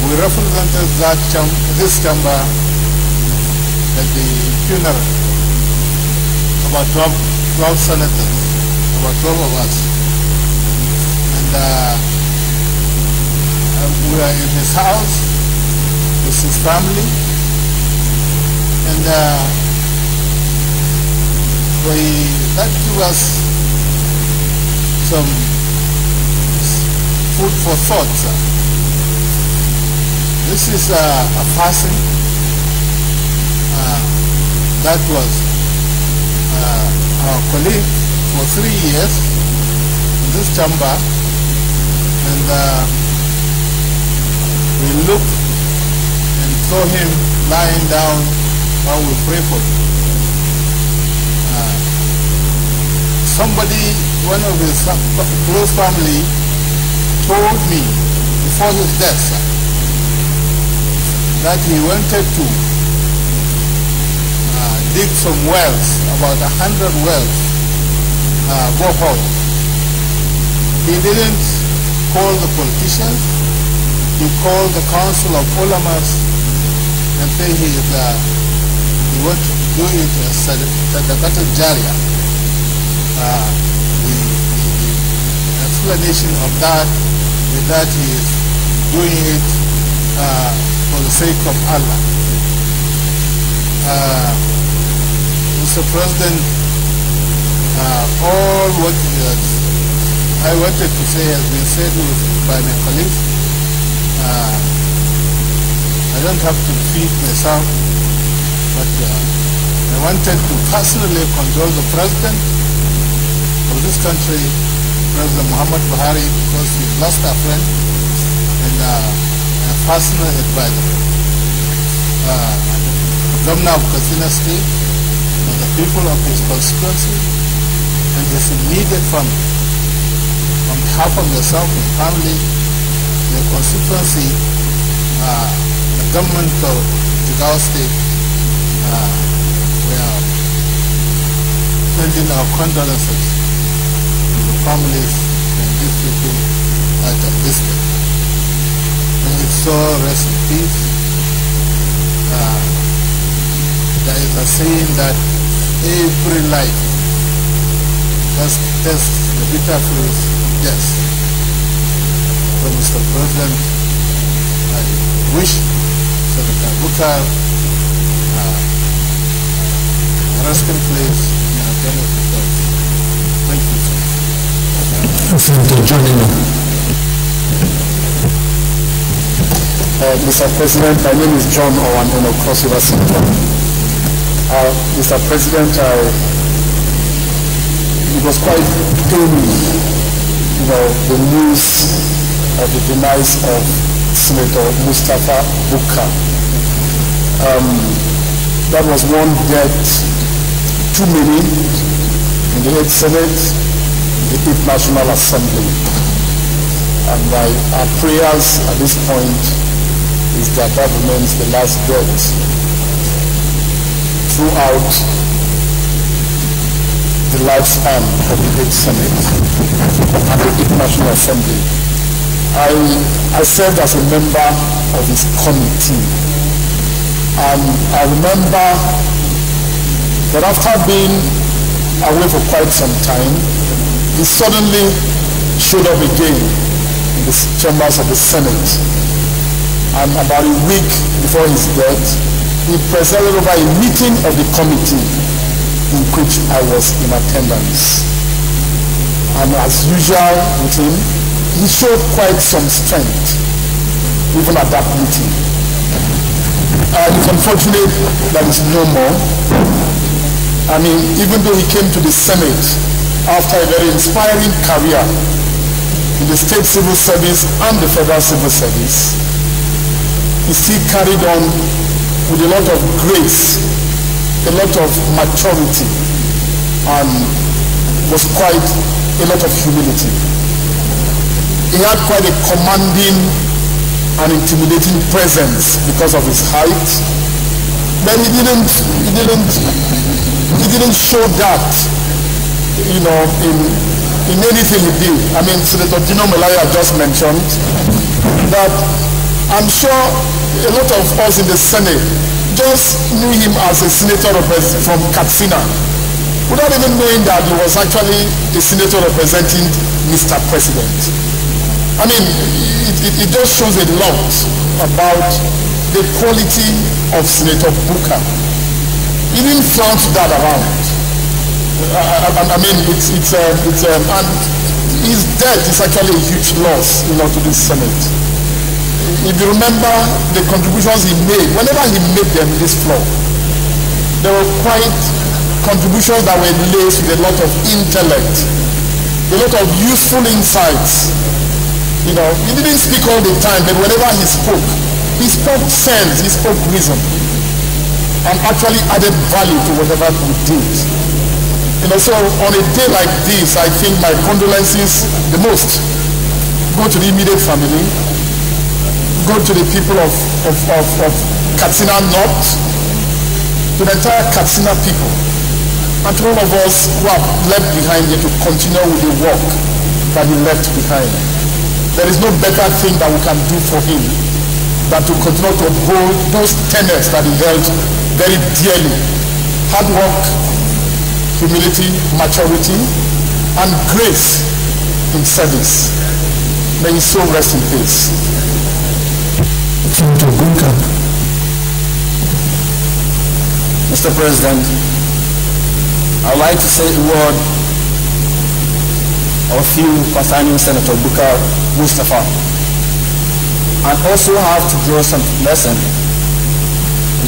We represented this chamber at the funeral, about 12 senators, about 12 of us. And we were in his house with his family. And that gives us some food for thought. This is a person that was our colleague for 3 years in this chamber, and we looked and saw him lying down while we pray for him. Somebody, one of his close family, told me before his death that he wanted to dig some wells, about 100 wells, borehole. He didn't call the politicians. He called the Council of Ulamas and said he wants to do it as Sadaqatul Jariyah. The explanation of that is that he is doing it for the sake of Allah. Mr. President, all what I wanted to say has been said by my colleagues. I don't have to repeat myself, but I wanted to personally condole the President of this country, President Muhammad Buhari, because we lost our friend and a personal advisor. Governor of Katsina State, and the people of his constituency, and his immediate family. On behalf of yourself and family, the constituency, the government of Jigawa State, we are sending our condolences to the families and these people that are listed. May his soul rest in peace. There is a saying that every life must test the bitter fruits of death. So, Mr. President, I wish Senator Bukar a resting place in our benefit. Thank you, sir. Senator John Mr. President, my name is John Owan Cross River Senator. Mr. President, it was quite painful, the news of the demise of Senator Mustafa Bukar. That was one death too many in the 8th Senate, the 8th National Assembly. And our prayers at this point is that remains the last death throughout the lifespan of the 8th Senate and the 8th National Assembly. I served as a member of his committee, and I remember that after being away for quite some time, he suddenly showed up again in the chambers of the Senate, and about a week before his death, he presided over a meeting of the committee in which I was in attendance. And as usual with him, he showed quite some strength, even at that meeting. And it's unfortunate that he's no more. I mean, even though he came to the Senate after a very inspiring career in the state civil service and the federal civil service, he still carried on with a lot of grace, a lot of maturity, and was quite a lot of humility. He had quite a commanding and intimidating presence because of his height, but he didn't show that, in anything he did. I mean, Senator Dino Melaya just mentioned that I'm sure a lot of us in the Senate just knew him as a senator from Katsina, without even knowing that he was actually a senator representing Mr. President. I mean, it just shows a lot about the quality of Senator Bukar. He didn't flaunt that around. I mean, and his death is actually a huge loss, to the Senate. If you remember the contributions he made, whenever he made them this floor, they were quite contributions that were laced with a lot of intellect, a lot of useful insights. He didn't speak all the time, but whenever he spoke sense, he spoke reason, and actually added value to whatever we did. So on a day like this, I think my condolences the most go to the immediate family, go to the people of Katsina North, to the entire Katsina people, and to all of us who have left behind here to continue with the work that he left behind. There is no better thing that we can do for him than to continue to uphold those tenets that he held very dearly. Hard work, humility, maturity, and grace in service. May his soul rest in peace. Mr. President, I would like to say a word or a few concerning Senator Bukar Mustafa, and also have to draw some lesson.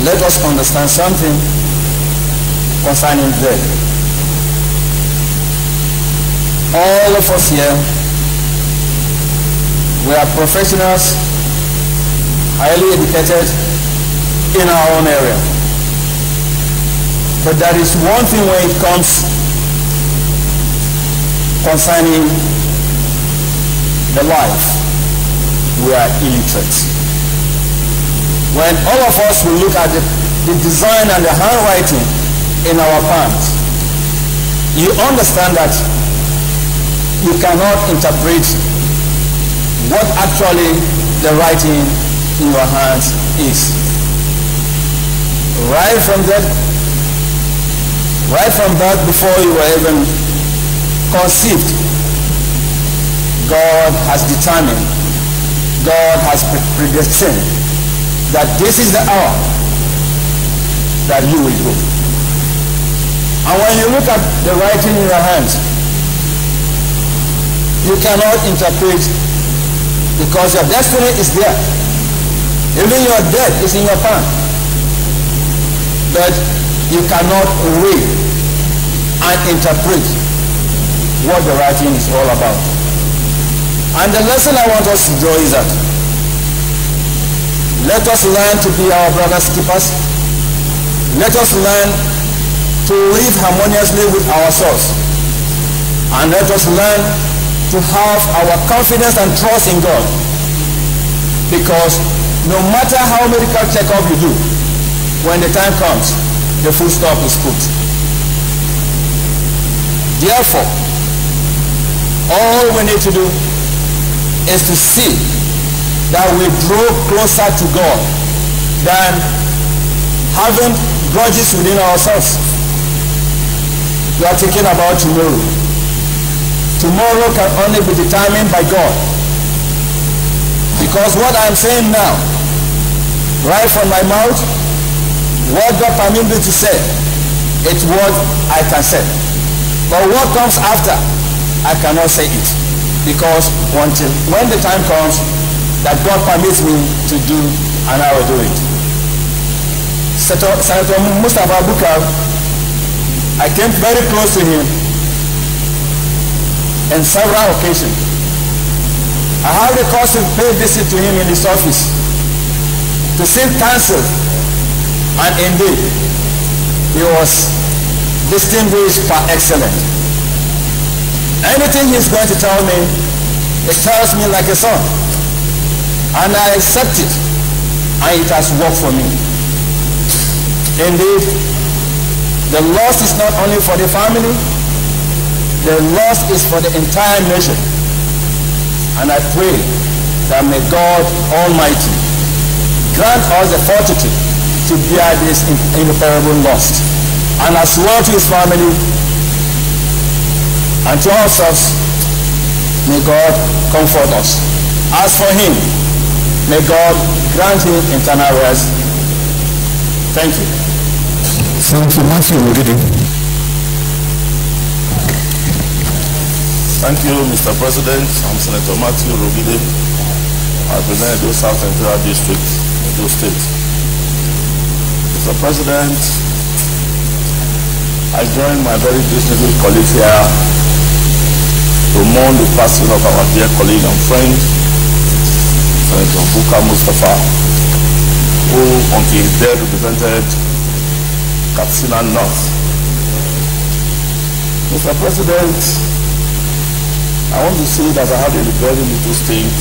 Let us understand something concerning that. All of us here, we are professionals, highly educated in our own area. But there is one thing when it comes concerning the life, we are illiterate. When all of us will look at the design and the handwriting in our palms, you understand that you cannot interpret what actually the writing in your hands is. Right from that, before you were even conceived, God has determined, God has predestined that this is the hour that you will go. And when you look at the writing in your hands, you cannot interpret, because your destiny is there. Even your death is in your palm. But you cannot read and interpret what the writing is all about. And the lesson I want us to draw is that let us learn to be our brother's keepers. Let us learn to live harmoniously with ourselves. And let us learn to have our confidence and trust in God. Because no matter how medical checkup you do, when the time comes, the full stop is put. Therefore, all we need to do is to see that we draw closer to God than having grudges within ourselves. We are thinking about tomorrow. Tomorrow can only be determined by God. Because what I'm saying now, right from my mouth, what God permits me to say, it's what I can say. But what comes after, I cannot say it. Because until when the time comes that God permits me to do, and I will do it. Senator Mustafa Bukar, I came very close to him on several occasions. I had the cause to pay a visit to him in his office to seek counsel, and indeed he was distinguished par excellence. Anything he's going to tell me, it tells me like a son. And I accept it, and it has worked for me. Indeed, the loss is not only for the family, the loss is for the entire nation. And I pray that may God Almighty grant us the fortitude to bear this irreparable loss. And as well to his family, and to ourselves, may God comfort us. As for him, may God grant him eternal rest. Thank you. Thank you, Matthew. Thank you, Mr. President. I'm Senator Matthew Rogide. I represent Edo South Central District, Edo State. Mr. President, I join my very distinguished colleagues here to mourn the passing of our dear colleague and friend, Senator Mustafa, who until his death represented Katsina North. Mr. President, I want to say that I had a very little stint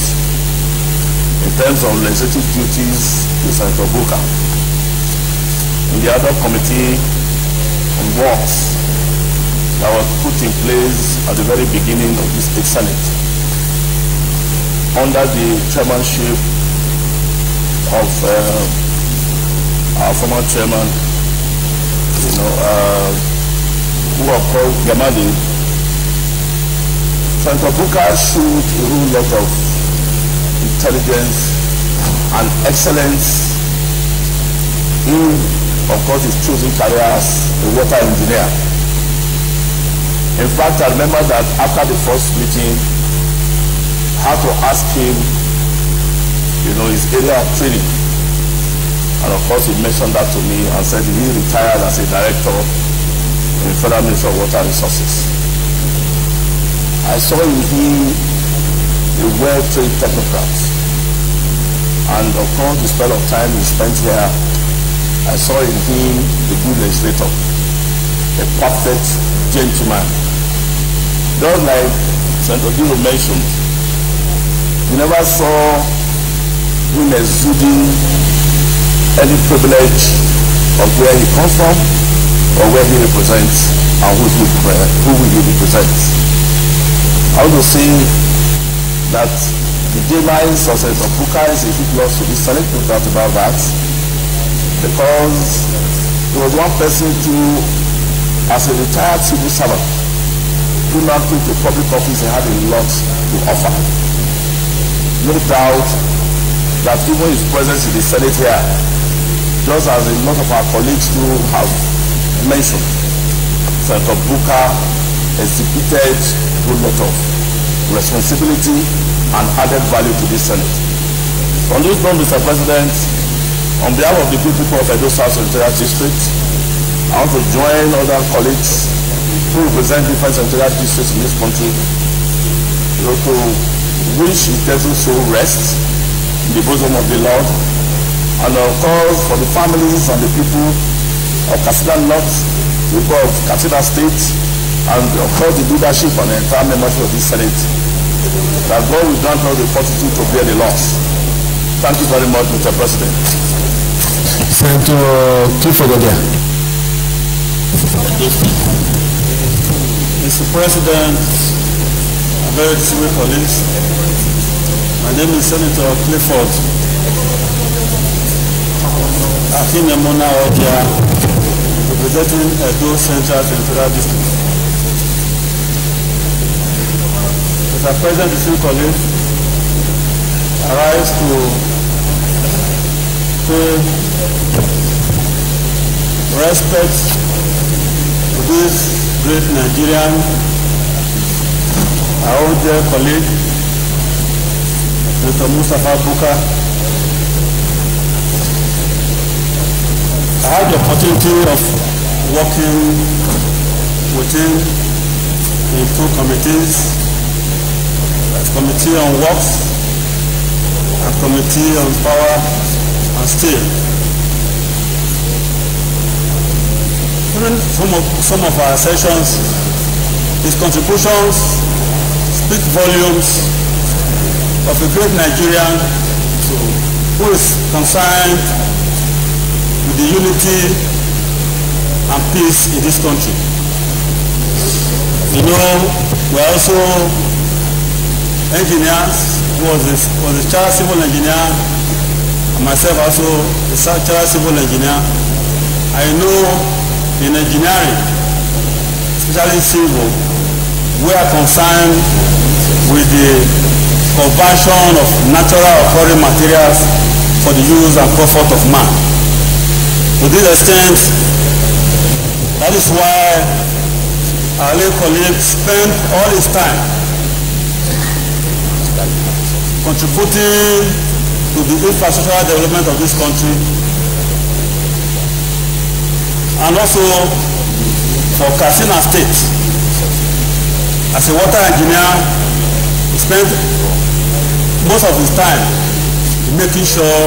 in terms of legislative duties with Senator Buka in the other committee on works that was put in place at the very beginning of this state senate under the chairmanship of our former chairman, who are called Gamadi. Senator Buka showed a whole lot of intelligence and excellence in, of course, his chosen career as a water engineer. In fact, I remember that after the first meeting, I had to ask him, his area of training. And of course, he mentioned that to me and said he retired as a director in the Federal Ministry of Water Resources. I saw in him a well-trained technocrat. And of course, the spell of time he spent here, I saw in him a good legislator, a perfect gentleman. Just like Senator Dino mentioned, you never saw him exuding any privilege of where he comes from or where he represents and who he represents. I want to say that the demise of Senator Buka is a huge loss to the Senate, no doubt about that, because he was one person as a retired civil servant, who now took the public office and had a lot to offer. No doubt that even his presence in the Senate here, just as a lot of our colleagues who have mentioned, Senator Buka exhibited a whole lot of responsibility and added value to this Senate. On this note, Mr. President, on behalf of the good people of Edo South Central District, I want to join other colleagues who represent different central districts in this country to wish his gentle soul rest in the bosom of the Lord, and of course for the families and the people of Katsina North, the people of Katsina State, and of course the leadership and the entire membership of this Senate, that God will grant us the fortitude to bear the loss. Thank you very much, Mr. President. Senator Kifogodia. Mr. President, very distinguished colleagues, my name is Senator Clifford Akinyamona Odia, representing Edo Central Senatorial District. Mr. President, distinguished colleagues, I rise to pay respect to this great Nigerian, our own dear colleague, Mr. Mustafa Buka. I had the opportunity of working with him in two committees, Committee on Works and Committee on Power and Steel. During some of our sessions, his contributions speak volumes of a great Nigerian who is concerned with the unity and peace in this country. We are also engineers, who was a child civil engineer, and myself also a child civil engineer. I know in engineering, especially civil, we are concerned with the conversion of natural occurring materials for the use and comfort of man. To this extent, that is why our late colleague spent all his time contributing to the infrastructural development of this country, and also for Katsina State. As a water engineer, he spent most of his time making sure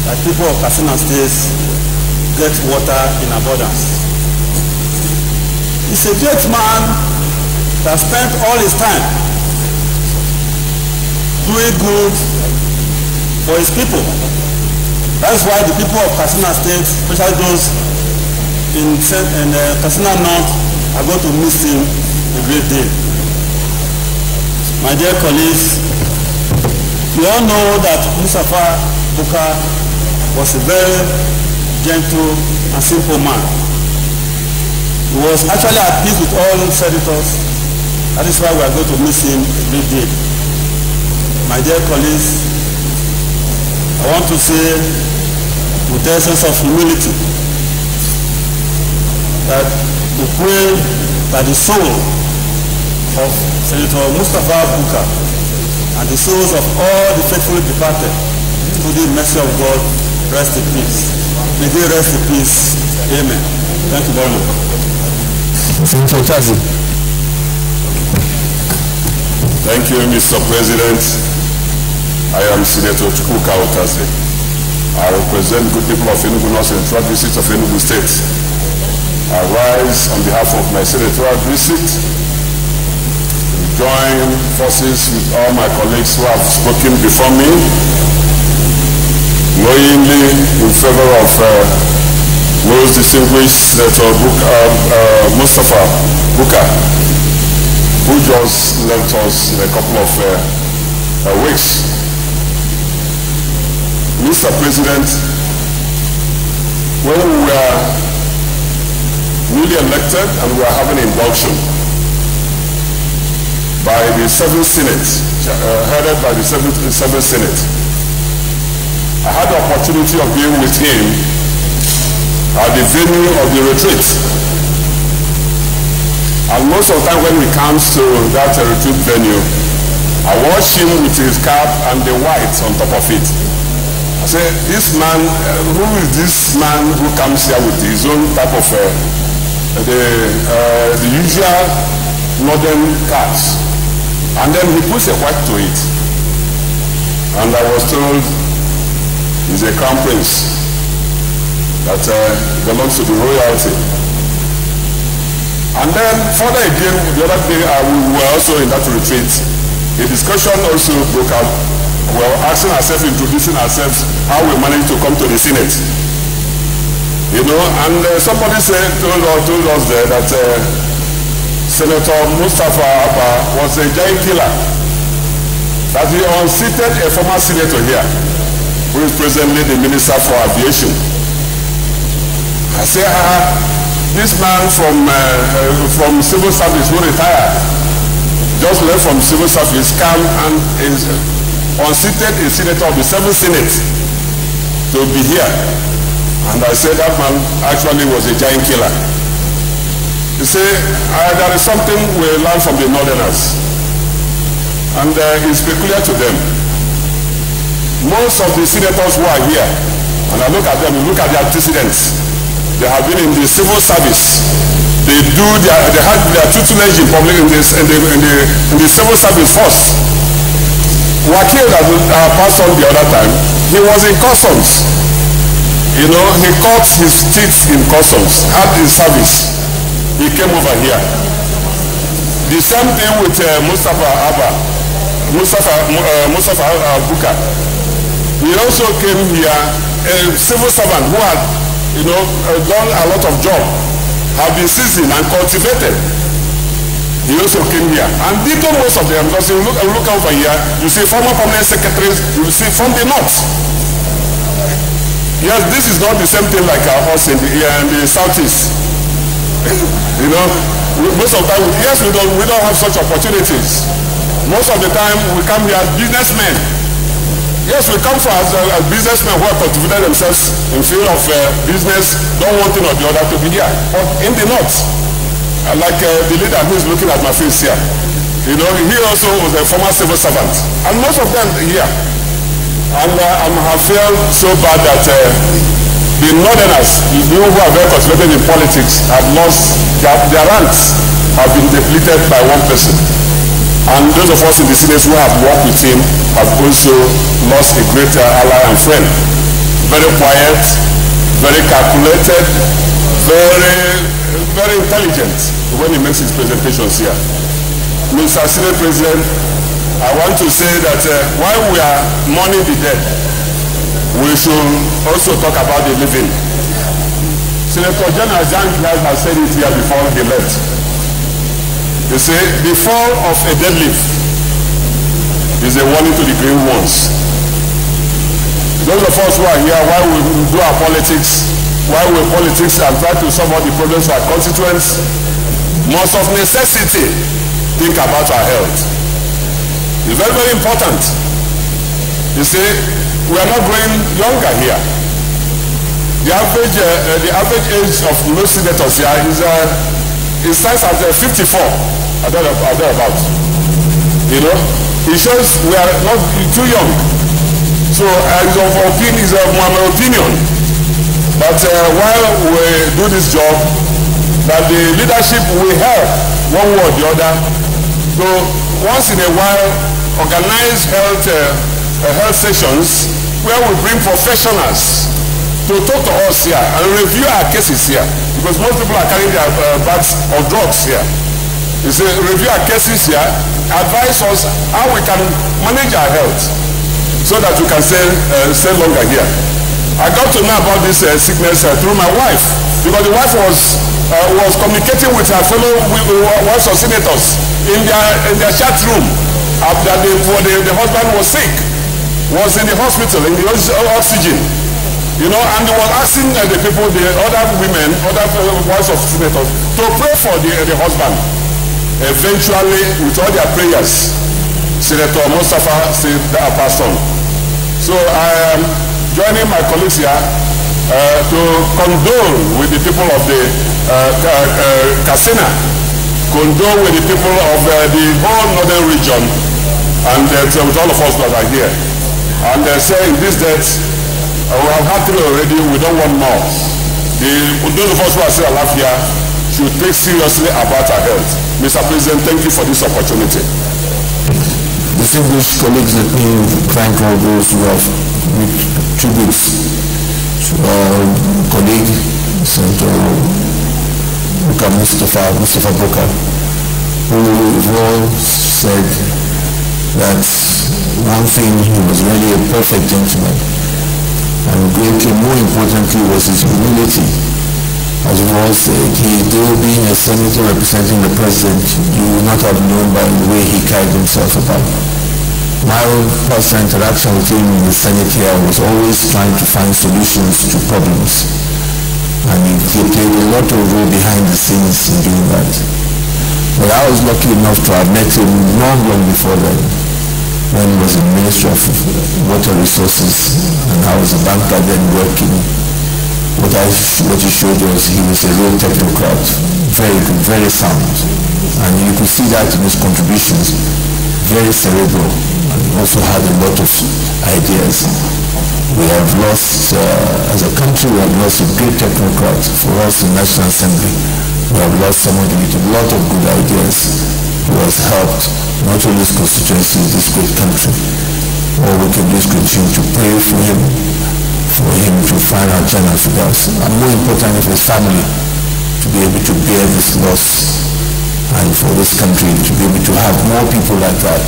that people of Katsina State get water in abundance. He's a great man that spent all his time doing good for his people. That's why the people of Katsina State, especially those in Katsina North, are going to miss him a great deal. My dear colleagues, we all know that Mustafa Buka was a very gentle and simple man. He was actually at peace with all senators. That is why we are going to miss him a great deal. My dear colleagues, I want to say with a sense of humility that we pray that the soul of Senator Mustafa Buka and the souls of all the faithfully departed, through the mercy of God, rest in peace. May they rest in peace. Amen. Thank you very much. Thank you, Mr. President. I am Senator Chukwuka Otaze. I represent good people of Enugu North and Central District of Enugu State. I rise on behalf of my senatorial district to join forces with all my colleagues who have spoken before me, knowingly in favor of most distinguished Senator Mustafa Buka, who just left us in a couple of weeks. Mr. President, when we were newly elected and we were having induction by the 7th Senate, headed by the 7th Senate, I had the opportunity of being with him at the venue of the retreat. And most of the time when he comes to that retreat venue, I watch him with his cap and the white on top of it. I say, this man, who is this man who comes here with his own type of the usual modern cars? And then he puts a white to it. And I was told he's a crown prince that belongs to the royalty. And then further again, the other day we were also in that retreat. A discussion also broke out. We were asking ourselves, introducing ourselves, how we managed to come to the Senate. You know, and somebody told us there that Senator Mustafa was a giant killer. That he unseated a former senator here, who is presently the Minister for Aviation. I say, this man from civil service who retired, just left from civil service, came and is unseated a senator of the 7th Senate to be here. And I said that man actually was a giant killer. You see, there is something we learn from the Northerners, and it's peculiar to them. Most of the senators who are here, and I look at them, look at their antecedents. They have been in the civil service. They had their tutelage in public in the civil service first. Wakil that passed on the other time, he was in customs. You know, he caught his teeth in customs, had in service. He came over here. The same thing with Mustafa Buka. He also came here, a civil servant who had, you know, done a lot of job, have been seasoned and cultivated. He also came here. And ditto most of them, because you look over here, you see former permanent secretaries, you see from the north. Yes, this is not the same thing like us in the southeast. You know, most of the time, yes, we don't have such opportunities. Most of the time, we come here as businessmen. Yes, we come from as businessmen who have cultivated themselves in field of business, don't want one thing or the other to be here. But in the north, like the leader who is looking at my face here, You know, he also was a former civil servant. And most of them here. And I have felt so bad that the northerners, you who are very conservative in politics, have lost their ranks, have been depleted by one person. And those of us in the Senate who have worked with him have also lost a great ally and friend. Very quiet, very calculated, very intelligent when he makes his presentations here. Mr. Senate President, I want to say that while we are mourning the dead, we should also talk about the living. Senator General Jan Clark has said it here before he left. They say the fall of a dead leaf is a warning to the green ones. Those of us who are here, while we do our politics, while we politics and try to solve all the problems of our constituents, must of necessity think about our health. It's very, very important. You see, we are not growing younger here. The average age of most senators here is it starts at 54. I don't know about. You know, it shows we are not too young. So, it's my opinion that while we do this job, that the leadership will help one way or the other. So, once in a while, organize health sessions where we bring professionals to talk to us here and review our cases here, because most people are carrying their bags of drugs here. You see, review our cases here, advise us how we can manage our health so that we can stay longer here. I got to know about this sickness through my wife, because the wife was communicating with her fellow wives of senators in their chat room after the husband was sick, was in the hospital, in the oxygen. You know, and he was asking the people, the other women, other wives of senators, to pray for the husband. Eventually, with all their prayers, Senator Mustafa passed on. So I am joining my colleagues here to condole with the people of the Katsina, condole with the people of the whole northern region, and with all of us that are here. And say in this death, we have had 3 already, we don't want more. Those of us who are still alive here should take seriously about our health. Mr. President, thank you for this opportunity. Distinguished colleagues, let me thank all those who have made tributes to our colleague, Senator Mustafa Buka, who all said that one thing, he was really a perfect gentleman. And greatly, more importantly, was his humility. As well said, though being a senator representing the president, you would not have known by the way he carried himself about. My own personal interaction with him in the Senate here was always trying to find solutions to problems. And he played a lot of role behind the scenes in doing that. But I was lucky enough to have met him long before then, when he was in the Ministry of Water Resources, and I was a banker then working. What he showed us, he was a real technocrat, very good, very sound. And you could see that in his contributions, very cerebral, and also had a lot of ideas. We have lost, as a country, we have lost a great technocrat. For us in National Assembly, we have lost somebody with a lot of good ideas who has helped not only his constituency, this great country. All we can do is continue to pray for him to find our channels with us, and more importantly for his family to be able to bear this loss, and for this country to be able to have more people like that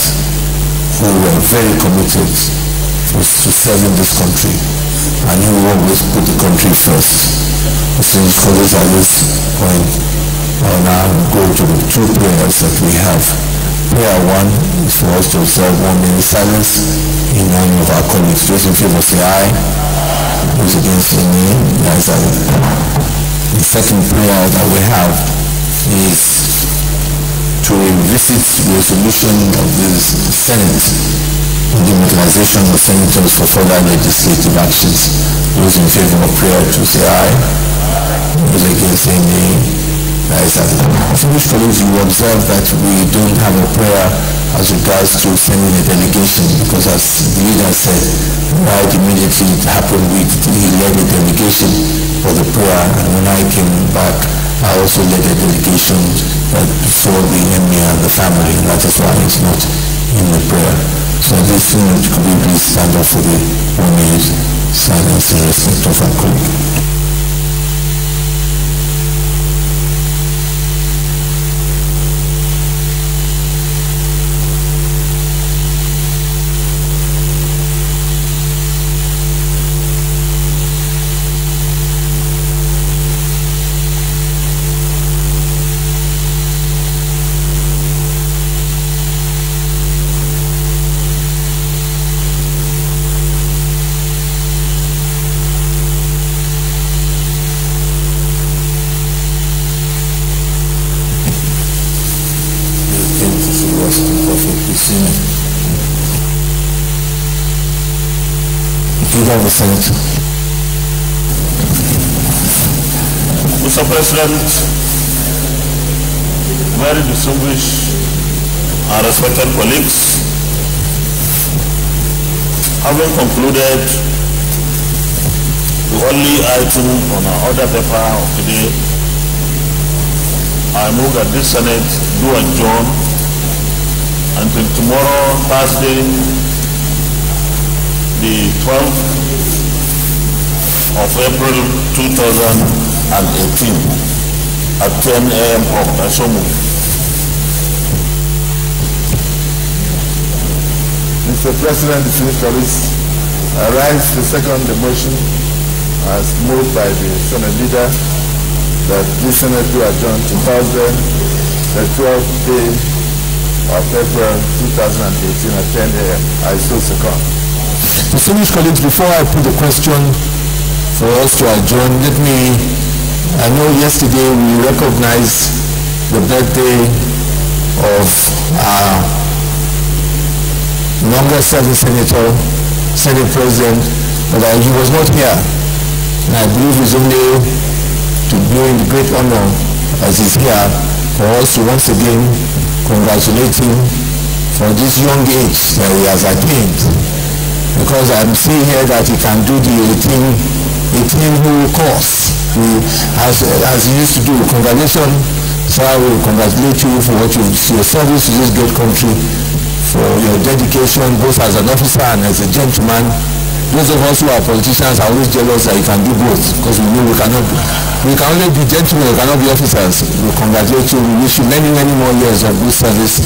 who were very committed to serving this country and who always put the country first. Distinguished colleagues, at this point, I'll now go to the 2 prayers that we have. Prayer 1 is for us to observe 1 minute silence in honor of our colleagues. Those in favor say aye. Those against say nay. The second prayer that we have is to revisit the resolution of the Senate on the mobilization of senators for further legislative actions. Those in favor of prayer to say aye. Those against say nay. Distinguished colleagues, you observe that we don't have a prayer as regards to sending a delegation, because as the leader said, right immediately it happened, he led a delegation for the prayer, and when I came back, I also led a delegation for the emir and the family, and that is why it's not in the prayer. So this could we please stand up for the 1 minute silence in respect of our colleague. Mr. President, very distinguished and respected colleagues, having concluded the only item on our order paper of today, I move that this Senate do adjourn until tomorrow, Thursday, the 12th of April 2018 at 10 a.m. I so move. Mr. President, distinguished colleagues, I rise to second the motion as moved by the Senate leader that this Senate do adjourn to Thursday, the 12th day of April 2018 at 10 a.m. I so second. Distinguished colleagues, before I put the question for us to adjourn, I know yesterday we recognized the birthday of our longest serving senator, Senate President, but he was not here. And I believe it's only to bring the great honor as he's here for us to once again congratulate him for this young age that he has attained. Because I'm seeing here that he can do the 18 course as he used to do. Congratulations, sir. I will congratulate you for your service to this great country, for your dedication both as an officer and as a gentleman. Those of us who are politicians are always jealous that you can do both, because we know we can only be gentlemen, we cannot be officers. We congratulate you. We wish you many, many more years of good service,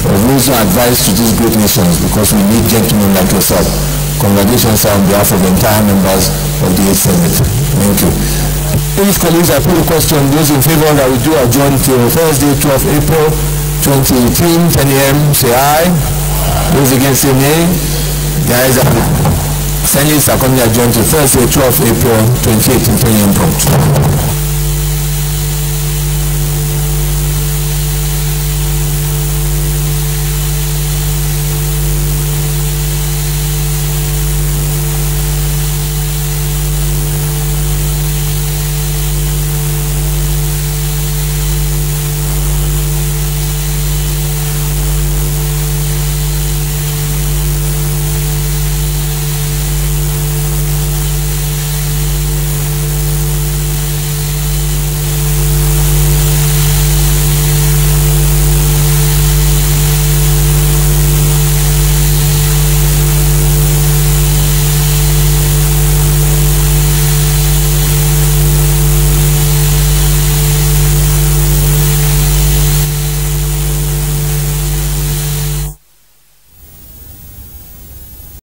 of wisdom and advice to these great nations, because we need gentlemen like yourself. Congratulations, sir, on behalf of the entire members of the 8th Senate. Thank you. Please, colleagues, I put a question. Those in favor that we do adjourn till Thursday, 12th April 2018, 10 a.m., say aye. Those against, say nay. The ayes have it. Senate is accordingly adjourned to Thursday, 12th April 2018, 10 a.m. prompt.